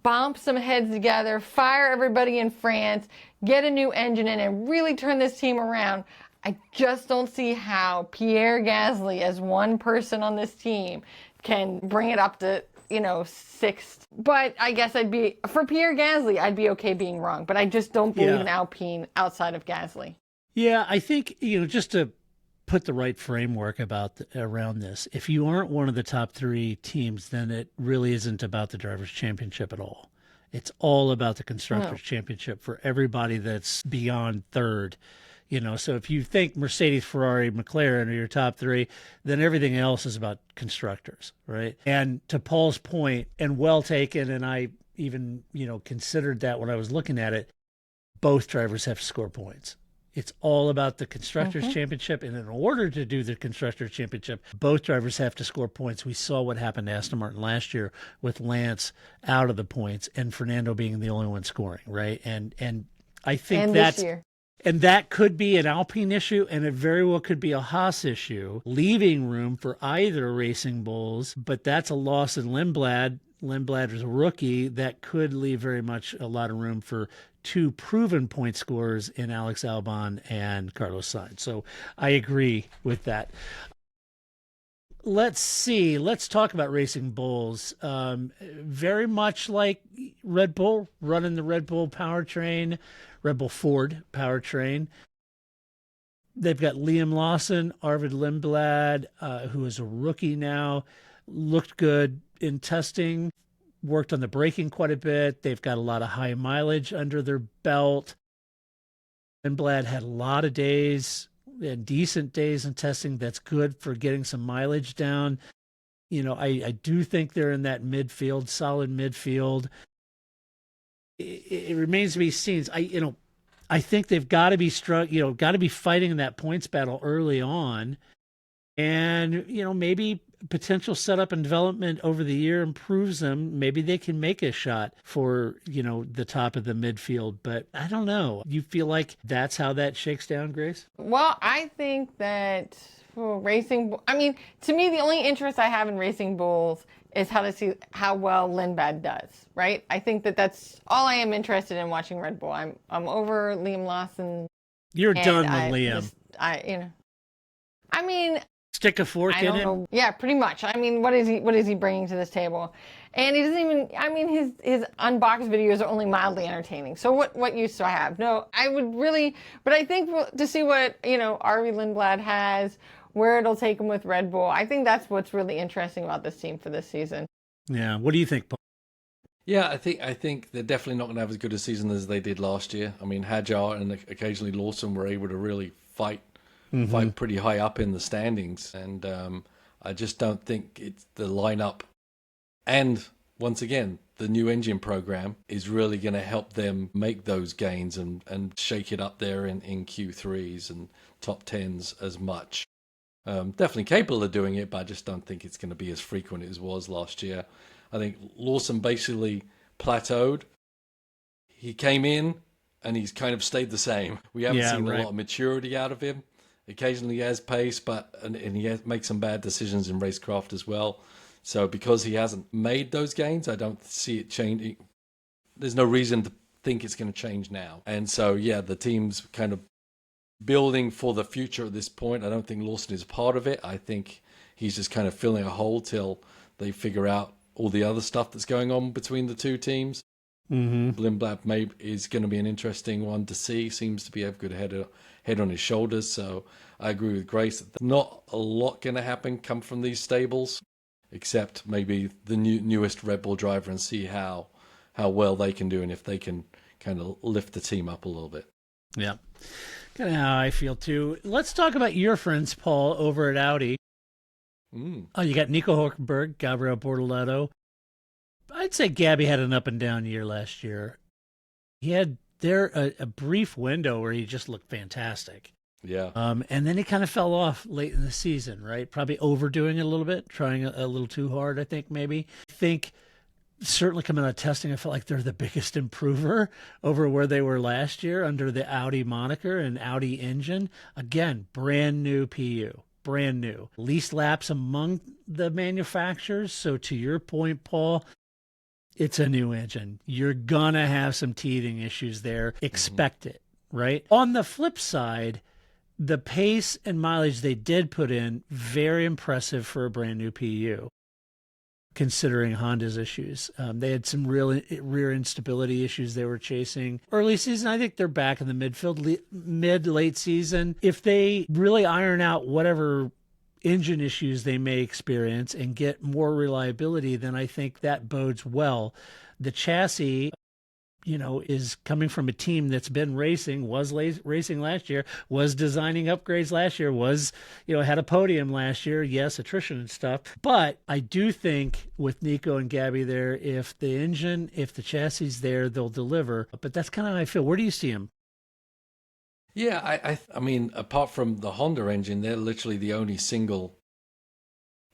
bomb some heads together, fire everybody in France, get a new engine in, and really turn this team around. I just don't see how Pierre Gasly, as one person on this team, can bring it up to, sixth. But I guess for Pierre Gasly, I'd be okay being wrong. But I just don't believe in Alpine outside of Gasly. Yeah, I think, just to put the right framework around this, if you aren't one of the top 3 teams, then it really isn't about the Drivers' Championship at all. It's all about the Constructors' Championship for everybody that's beyond third. So if you think Mercedes, Ferrari, McLaren are your top 3, then everything else is about constructors, right? And to Paul's point, and well taken, and I even, considered that when I was looking at it, both drivers have to score points. It's all about the Constructors' Championship, and in order to do the Constructors' Championship, both drivers have to score points. We saw what happened to Aston Martin last year with Lance out of the points and Fernando being the only one scoring, right? And I think that's... this year. And that could be an Alpine issue, and it very well could be a Haas issue, leaving room for either Racing Bulls, but that's a loss in Lindblad. Lindblad is a rookie. That could leave very much a lot of room for 2 proven point scorers in Alex Albon and Carlos Sainz. So I agree with that. Let's see. Let's talk about Racing Bulls. Very much like Red Bull, running the Red Bull powertrain, Red Bull Ford powertrain. They've got Liam Lawson, Arvid Lindblad, who is a rookie now, looked good in testing, worked on the braking quite a bit. They've got a lot of high mileage under their belt. Lindblad had a lot of days and decent days in testing. That's good for getting some mileage down. I do think they're in that midfield, solid midfield. It remains to be seen. I think they've got to be got to be fighting in that points battle early on, and maybe potential setup and development over the year improves them. Maybe they can make a shot for the top of the midfield, but I don't know. You feel like that's how that shakes down, Grace? Well, I think that to me, the only interest I have in Racing Bulls is how to see how well Lindblad does, right? I think that's all I am interested in watching Red Bull. I'm over Liam Lawson. You're done with Liam. Stick a fork in him? Yeah, pretty much. What is he bringing to this table? And he doesn't even, his unboxed videos are only mildly entertaining. So what use do I have? No, I would really, but I think to see what, Arvi Lindblad has, where it'll take him with Red Bull, I think that's what's really interesting about this team for this season. Yeah. What do you think, Paul? Yeah, I think they're definitely not going to have as good a season as they did last year. Hadjar and occasionally Lawson were able to really fight pretty high up in the standings, and I just don't think it's the lineup. And once again, the new engine program is really going to help them make those gains and shake it up there in Q3s and top 10s as much. Definitely capable of doing it, but I just don't think it's going to be as frequent as it was last year. I think Lawson basically plateaued. He came in and he's kind of stayed the same. We haven't seen a lot of maturity out of him. Occasionally he has pace, and he makes some bad decisions in racecraft as well. So because he hasn't made those gains, I don't see it changing. There's no reason to think it's going to change now. And so, the team's kind of building for the future at this point. I don't think Lawson is a part of it. I think he's just kind of filling a hole till they figure out all the other stuff that's going on between the two teams. Lindblad is going to be an interesting one to see. Seems to be a good head on his shoulders. So I agree with Grace. Not a lot going to come from these stables, except maybe the newest Red Bull driver, and see how well they can do and if they can kind of lift the team up a little bit. Yeah, kind of how I feel too. Let's talk about your friends, Paul, over at Audi. Oh, you got Nico Hulkenberg, Gabriel Bortoleto. I'd say Gabby had an up and down year last year. He had a brief window where he just looked fantastic. Yeah. And then he kind of fell off late in the season, right? Probably overdoing it a little bit, trying a little too hard, I think, maybe. I think certainly coming out of testing, I felt like they're the biggest improver over where they were last year under the Audi moniker and Audi engine. Again, brand new PU, brand new. Least laps among the manufacturers. So to your point, Paul, it's a new engine. You're going to have some teething issues there. Expect it, right? On the flip side, the pace and mileage they did put in, very impressive for a brand new PU, considering Honda's issues. They had some real rear instability issues they were chasing. Early season, I think they're back in the midfield, late season. If they really iron out whatever engine issues they may experience and get more reliability, then I think that bodes well. The chassis, is coming from a team that's been racing, was racing last year, was designing upgrades last year, had a podium last year. Yes, attrition and stuff. But I do think with Nico and Gabby there, if the chassis is there, they'll deliver. But that's kind of how I feel. Where do you see them? Yeah, I mean, apart from the Honda engine, they're literally the only single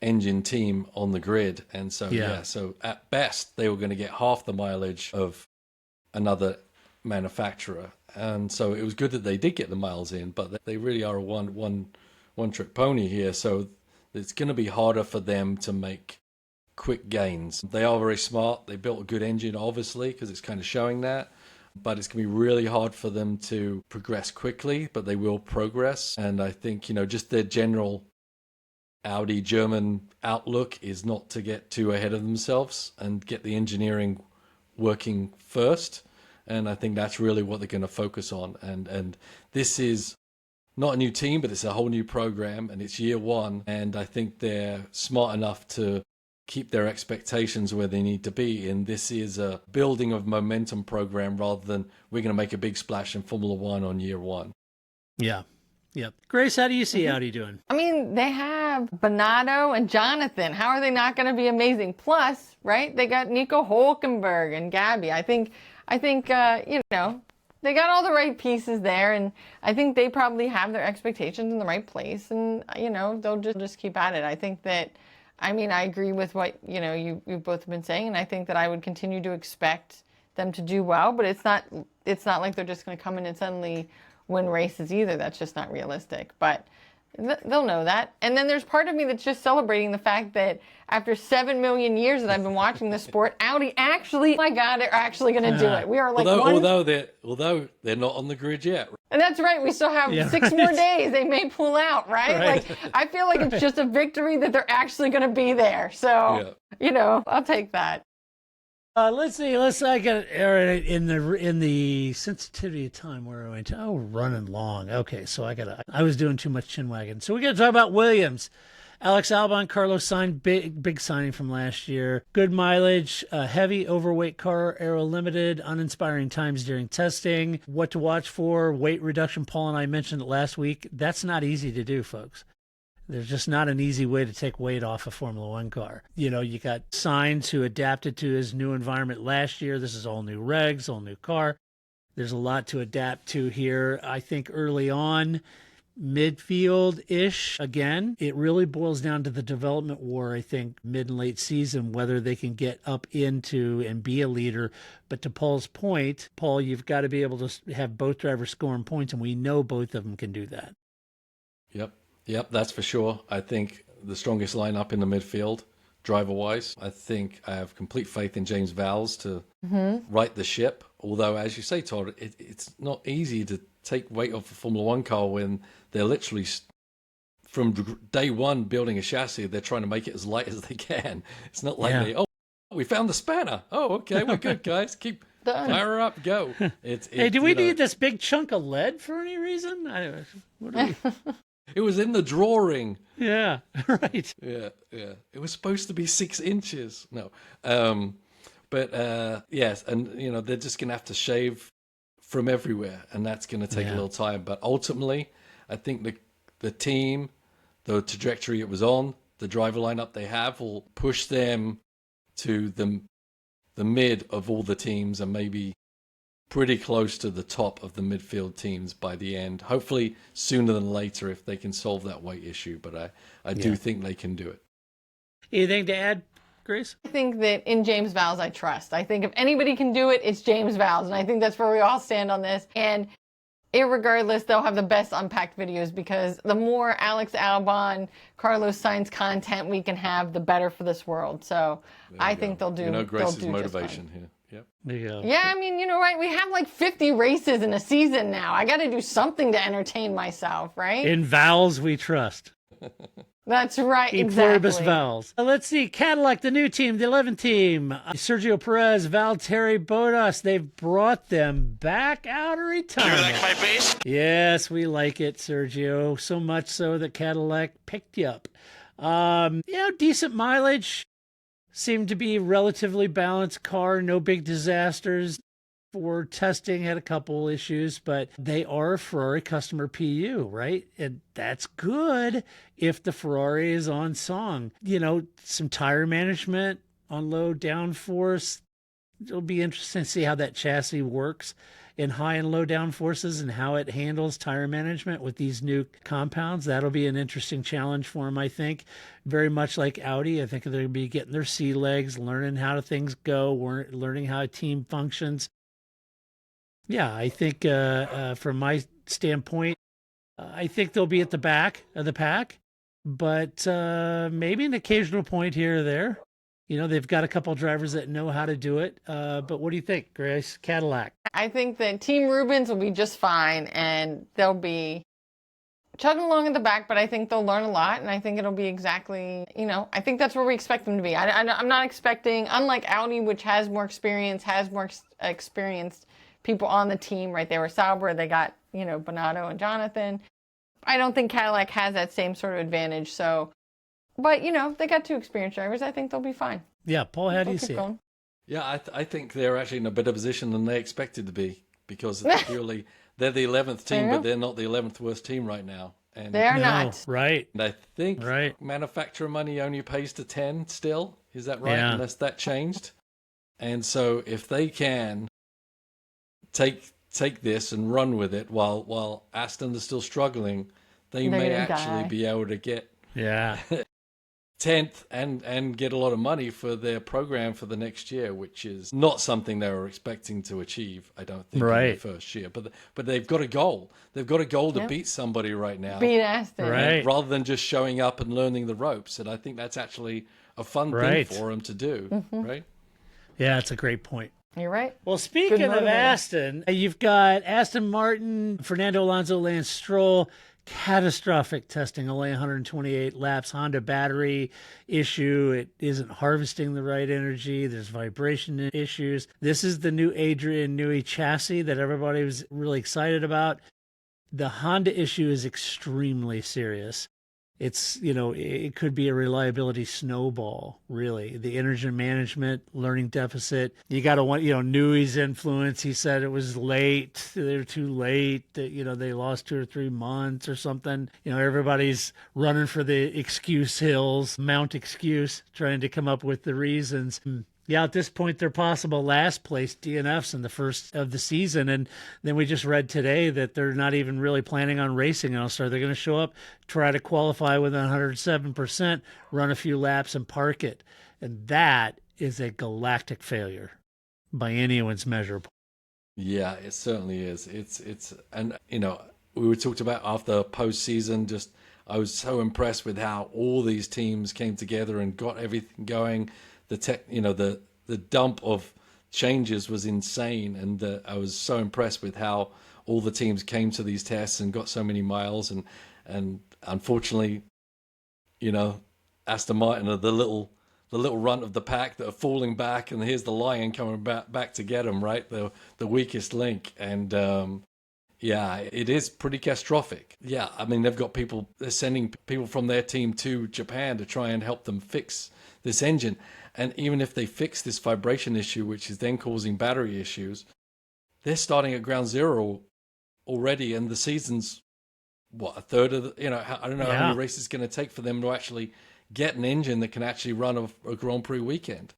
engine team on the grid. And so, so at best, they were going to get half the mileage of another manufacturer. And so it was good that they did get the miles in, but they really are a one-trick pony here. So it's going to be harder for them to make quick gains. They are very smart. They built a good engine, obviously, because it's kind of showing that. But it's going to be really hard for them to progress quickly, but they will progress. And I think, just their general Audi German outlook is not to get too ahead of themselves and get the engineering working first. And I think that's really what they're going to focus on. And this is not a new team, but it's a whole new program, and it's year one. And I think they're smart enough to keep their expectations where they need to be. And this is a building of momentum program rather than we're going to make a big splash in Formula One on year one. Yeah. Yep. Grace, how do you see Audi doing? I mean, they have Bonato and Jonathan. How are they not going to be amazing? Plus, right, they got Nico Hulkenberg and Gabby. I think, they got all the right pieces there, and I think they probably have their expectations in the right place, and, they'll just keep at it. I think that, I agree with what, you've both been saying, and I think that I would continue to expect them to do well, but it's not like they're just going to come in and suddenly win races either. That's just not realistic, but they'll know that. And then there's part of me that's just celebrating the fact that after 7 million years that I've been watching this sport, Audi actually, my God, they're actually going to do it. We are like although they're not on the grid yet. And that's right. We still have 6 more days. They may pull out, right? Like, I feel like it's just a victory that they're actually going to be there. So, I'll take that. Let's see. I got it in the sensitivity of time where I went to. Oh, running long. Okay, so I was doing too much chin wagging. So we got to talk about Williams. Alex Albon, Carlos Sainz, big signing from last year. Good mileage, heavy, overweight car, aero limited, uninspiring times during testing. What to watch for? Weight reduction. Paul and I mentioned it last week. That's not easy to do, folks. There's just not an easy way to take weight off a Formula One car. You got Sainz who adapted to his new environment last year. This is all new regs, all new car. There's a lot to adapt to here. I think early on, midfield-ish. Again, it really boils down to the development war, I think, mid and late season, whether they can get up into and be a leader. But to Paul's point, Paul, you've got to be able to have both drivers scoring points, and we know both of them can do that. Yep, that's for sure. I think the strongest lineup in the midfield, driver-wise. I think I have complete faith in James Vowles to right the ship. Although, as you say, Todd, it's not easy to take weight off a Formula One car when they're literally, from day one, building a chassis. They're trying to make it as light as they can. It's not like we found the spanner. Oh, okay, we're good, guys. Keep fire up, go. Hey, do we need this big chunk of lead for any reason? What do we... It was in the drawing. Yeah, right. Yeah. It was supposed to be 6 inches. No. Yes, and, they're just going to have to shave from everywhere, and that's going to take a little time. But ultimately, I think the team, the trajectory it was on, the driver lineup they have will push them to the mid of all the teams and maybe pretty close to the top of the midfield teams by the end. Hopefully sooner than later if they can solve that weight issue, but I do think they can do it. Anything to add, Grace? I think that in James Vowles I trust. I think if anybody can do it, it's James Vowles, and I think that's where we all stand on this. And irregardless, they'll have the best unpacked videos, because the more Alex Albon, Carlos Sainz content we can have, the better for this world. So I think they'll do. Grace's motivation here. Yep. There you go. Yeah, I mean, right? We have like 50 races in a season now. I got to do something to entertain myself, right? In Vowles we trust. That's right, In exactly. pluribus Vowles. Let's see, Cadillac, the new team, the 11th team. Sergio Perez, Valtteri Bottas, they've brought them back out of retirement. You like my face? Yes, we like it, Sergio. So much so that Cadillac picked you up. Decent mileage. Seemed to be a relatively balanced car, no big disasters. For testing, had a couple issues, but they are a Ferrari customer PU, right? And that's good if the Ferrari is on song. Some tire management on low downforce. It'll be interesting to see how that chassis works in high and low downforces and how it handles tire management with these new compounds. That'll be an interesting challenge for them, I think. Very much like Audi, I think they're going to be getting their sea legs, learning how things go, learning how a team functions. Yeah, I think from my standpoint, I think they'll be at the back of the pack, but maybe an occasional point here or there. They've got a couple of drivers that know how to do it. But what do you think, Grace? Cadillac? I think that Team Rubens will be just fine, and they'll be chugging along at the back, but I think they'll learn a lot, and I think it'll be exactly, I think that's where we expect them to be. I'm not expecting, unlike Audi, which has more experienced people on the team, right? They were Sauber, they got, Bonato and Jonathan. I don't think Cadillac has that same sort of advantage. So, but, they got two experienced drivers. I think they'll be fine. Yeah, Paul, how do you see it? Yeah, I think they're actually in a better position than they expected to be, because purely they're the 11th team, but they're not the 11th worst team right now. And they are not. Right. And I think manufacturer money only pays to 10 still. Is that right? Yeah. Unless that changed. And so if they can take this and run with it while Aston is still struggling, they may actually be able to get 10th and get a lot of money for their program for the next year, which is not something they were expecting to achieve, I don't think, in the first year. But they've got a goal. They've got a goal to beat somebody right now. Beat Aston. Right. Rather than just showing up and learning the ropes. And I think that's actually a fun thing for them to do, right? Yeah, that's a great point. You're right. Well, speaking of Aston, you've got Aston Martin, Fernando Alonso, Lance Stroll, catastrophic testing, only 128 laps, Honda battery issue. It isn't harvesting the right energy. There's vibration issues. This is the new Adrian Newey chassis that everybody was really excited about. The Honda issue is extremely serious. It's, it could be a reliability snowball, really. The energy management, learning deficit. You got to want, Newey's influence. He said it was late. They're too late. That, they lost 2 or 3 months or something. Everybody's running for the excuse hills, Mount Excuse, trying to come up with the reasons. Yeah, at this point, they're possible last place DNFs in the first of the season. And then we just read today that they're not even really planning on racing in All-Star. They're going to show up, try to qualify with 107%, run a few laps and park it. And that is a galactic failure by anyone's measure. Yeah, it certainly is. And we were talked about after postseason, I was so impressed with how all these teams came together and got everything going. The dump of changes was insane, and I was so impressed with how all the teams came to these tests and got so many miles. And unfortunately, Aston Martin are the little runt of the pack that are falling back, and here's the lion coming back to get them, right? The weakest link, and it is pretty catastrophic. Yeah, I mean, they're sending people from their team to Japan to try and help them fix this engine. And even if they fix this vibration issue, which is then causing battery issues, they're starting at ground zero already, and the season's a third of the, I don't know how many races it's going to take for them to actually get an engine that can actually run a Grand Prix weekend.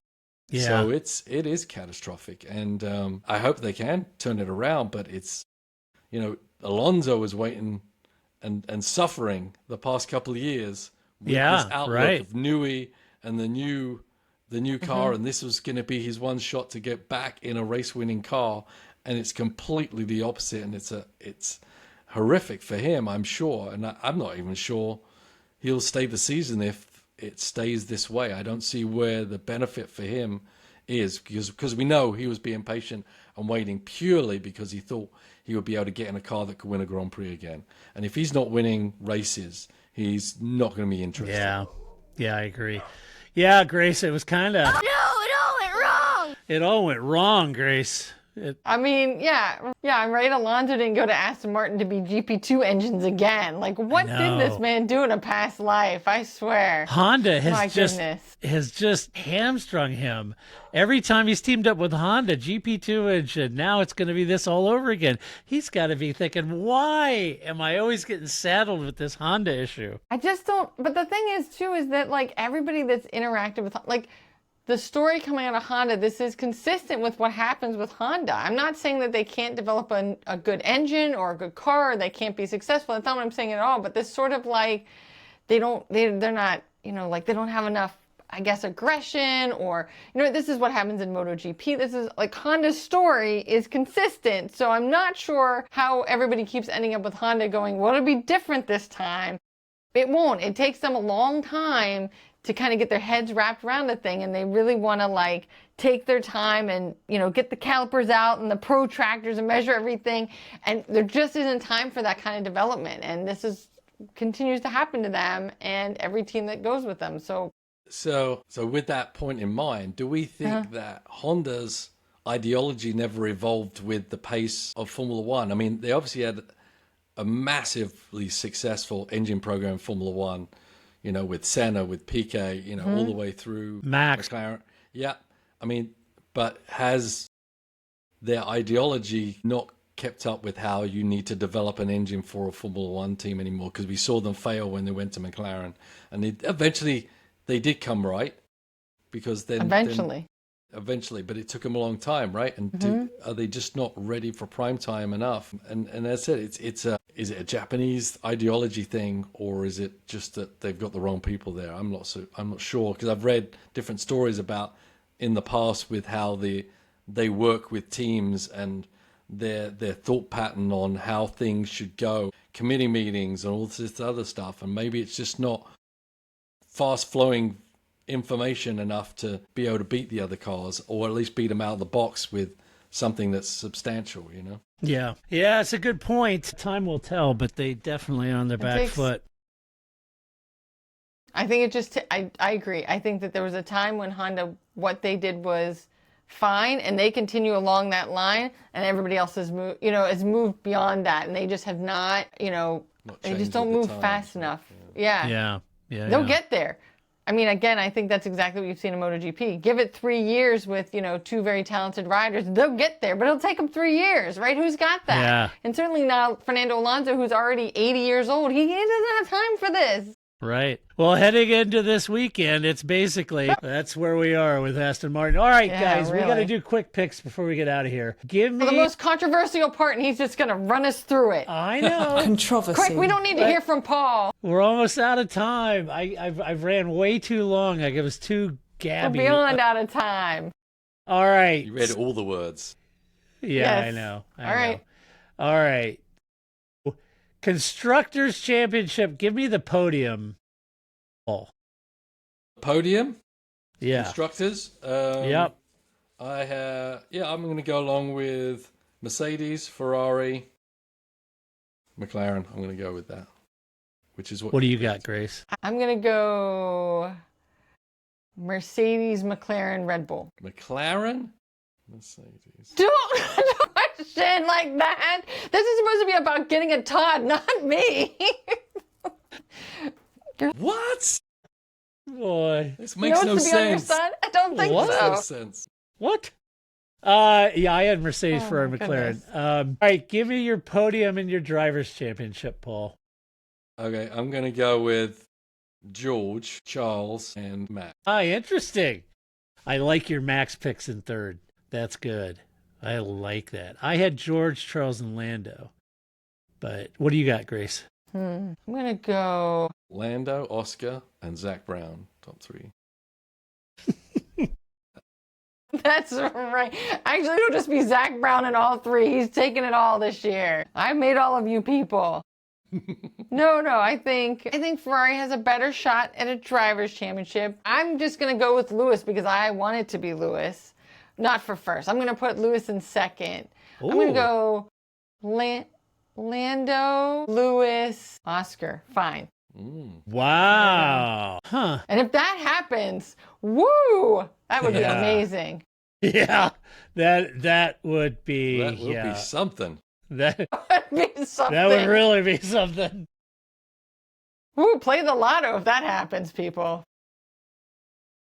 Yeah. So it is catastrophic, and I hope they can turn it around. But it's, Alonso was waiting and suffering the past couple of years with this outlook of Newey and the new car, and this was going to be his one shot to get back in a race-winning car, and it's completely the opposite, and it's horrific for him, I'm sure, and I'm not even sure he'll stay the season if it stays this way. I don't see where the benefit for him is, because we know he was being patient and waiting purely because he thought he would be able to get in a car that could win a Grand Prix again. And if he's not winning races, he's not going to be interested. Yeah, I agree. Yeah, Grace, it was kind of... No, it all went wrong! It all went wrong, Grace. I'm right. Alonso didn't go to Aston Martin to be GP2 engines again. Like, what did this man do in a past life? I swear. Honda has just hamstrung him. Every time he's teamed up with Honda, GP2 engine, now it's going to be this all over again. He's got to be thinking, why am I always getting saddled with this Honda issue? I just don't. But the thing is, too, is that, like, everybody that's interacted with, like, the story coming out of Honda, this is consistent with what happens with Honda. I'm not saying that they can't develop a good engine or a good car, or they can't be successful. That's not what I'm saying at all. But this sort of like, they're not, like they don't have enough, I guess, aggression, or, this is what happens in MotoGP. This is like Honda's story is consistent. So I'm not sure how everybody keeps ending up with Honda going, well, it'll be different this time. It won't. It takes them a long time to kind of get their heads wrapped around the thing, and they really want to like take their time and get the calipers out and the protractors and measure everything, and there just isn't time for that kind of development, and this continues to happen to them and every team that goes with them. So with that point in mind, do we think that Honda's ideology never evolved with the pace of Formula One? I mean, they obviously had a massively successful engine program in Formula One, with Senna, with Piquet, all the way through Max. McLaren. Yeah. I mean, but has their ideology not kept up with how you need to develop an engine for a Formula One team anymore? Because we saw them fail when they went to McLaren. And eventually they did come right, because then... Eventually, but it took them a long time, right? And are they just not ready for prime time enough? And that's it. Is it a Japanese ideology thing, or is it just that they've got the wrong people there? I'm not sure, because I've read different stories about in the past with how they work with teams and their thought pattern on how things should go, committee meetings and all this other stuff, and maybe it's just not fast flowing information enough to be able to beat the other cars, or at least beat them out of the box with something that's substantial, Yeah, it's a good point. Time will tell, but they definitely are on their back foot. I think I agree. I think that there was a time when Honda, what they did was fine, and they continue along that line, and everybody else has moved beyond that, and they just have not, they just don't move fast enough. Yeah. They'll get there. I mean, again, I think that's exactly what you've seen in MotoGP. Give it 3 years with, two very talented riders. They'll get there, but it'll take them 3 years, right? Who's got that? Yeah. And certainly now Fernando Alonso, who's already 80 years old, he doesn't have time for this. Right. Well, heading into this weekend, it's basically, that's where we are with Aston Martin. All right, guys, we got to do quick picks before we get out of here. Give me... the most controversial part, and he's just going to run us through it. I know. Controversy. Quick, we don't need to hear from Paul. We're almost out of time. I've ran way too long. Like, it was too gabby. We're beyond out of time. All right. You read all the words. Yeah, Yes. I know. All right. Constructors Championship. Give me the podium. Podium? Yeah. Constructors? Yep. I'm going to go along with Mercedes, Ferrari, McLaren. I'm going to go with that. Which is what do you got, Grace? I'm going to go Mercedes, McLaren, Red Bull. McLaren? Mercedes. Don't question like that. This is supposed to be about getting a Todd, not me. What? Boy. This makes no sense. I don't think What? so. No sense. What? Yeah, I had Mercedes for my McLaren. goodness. All right, give me your podium and your drivers' championship, Paul. Okay, I'm going to go with George, Charles, and Matt. Interesting. I like your Max picks in third. That's good. I like that. I had George, Charles, and Lando. But what do you got, Grace? I'm going to go Lando, Oscar, and Zach Brown, top 3. That's right. Actually, it'll just be Zach Brown in all 3. He's taking it all this year. I made all of you people. No, I think Ferrari has a better shot at a driver's championship. I'm just going to go with Lewis because I want it to be Lewis. Not for first. I'm going to put Lewis in second. Ooh. I'm going to go Lando, Lewis, Oscar. Fine. Wow. Huh. And if that happens, woo, that would be amazing. Yeah, that would be. That would be something. That would be something. That would really be something. Ooh, play the lotto if that happens, people.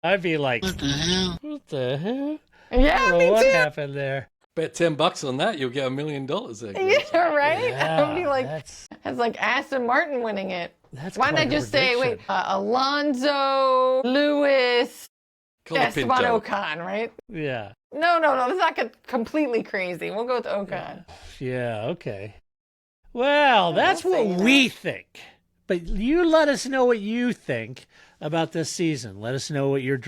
I'd be like, what the hell? What the hell? Yeah, I don't me know what too. happened there. Bet $10 on that, you'll get $1 million there. Yeah, right? Yeah, That would be like, that's like Aston Martin winning it. Why not I just say, wait, Alonso, Lewis, Esteban Ocon, right? Yeah. No, let's not get completely crazy. We'll go with Ocon. Yeah, okay. Well, that's what we think. But you let us know what you think about this season. Let us know what's your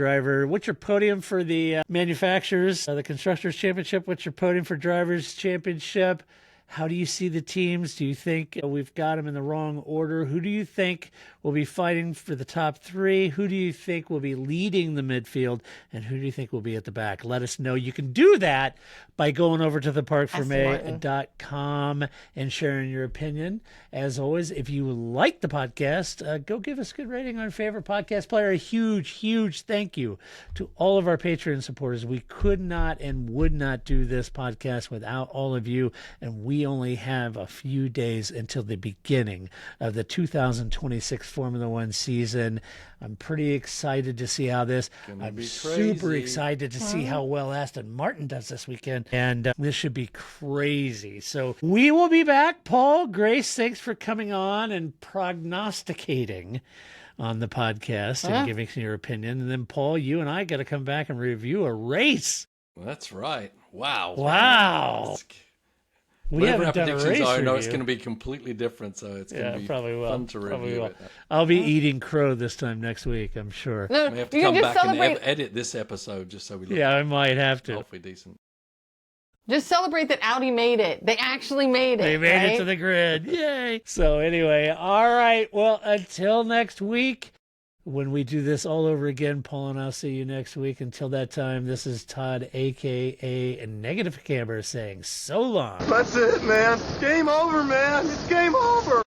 podium for the manufacturers, the Constructors' Championship, what's your podium for Drivers' Championship. How do you see the teams? Do you think we've got them in the wrong order? Who do you think will be fighting for the top 3? Who do you think will be leading the midfield? And who do you think will be at the back? Let us know. You can do that by going over to theparkforme.com and sharing your opinion. As always, if you like the podcast, go give us a good rating on your favorite podcast player. A huge, huge thank you to all of our Patreon supporters. We could not and would not do this podcast without all of you, and we only have a few days until the beginning of the 2026 Formula One season. I'm pretty excited to see how this. I'm super excited to see how well Aston Martin does this weekend, and this should be crazy. So we will be back. Paul, Grace, thanks for coming on and prognosticating on the podcast and giving your opinion. And then, Paul, you and I got to come back and review a race. That's right. Wow. Whatever our predictions are, I know it's review. going to be completely different, so it's going to be fun to review it. I'll be eating crow this time next week, I'm sure. No, We have to come back and edit this episode just so we look I might have to. hopefully decent. Just celebrate that Audi made it. They actually made it. They made it to the grid. Yay. So anyway, all right. Well, until next week, when we do this all over again, Paul and I'll see you next week. Until that time, this is Todd, a.k.a. Negative Camber, saying so long. That's it, man. Game over, man. It's game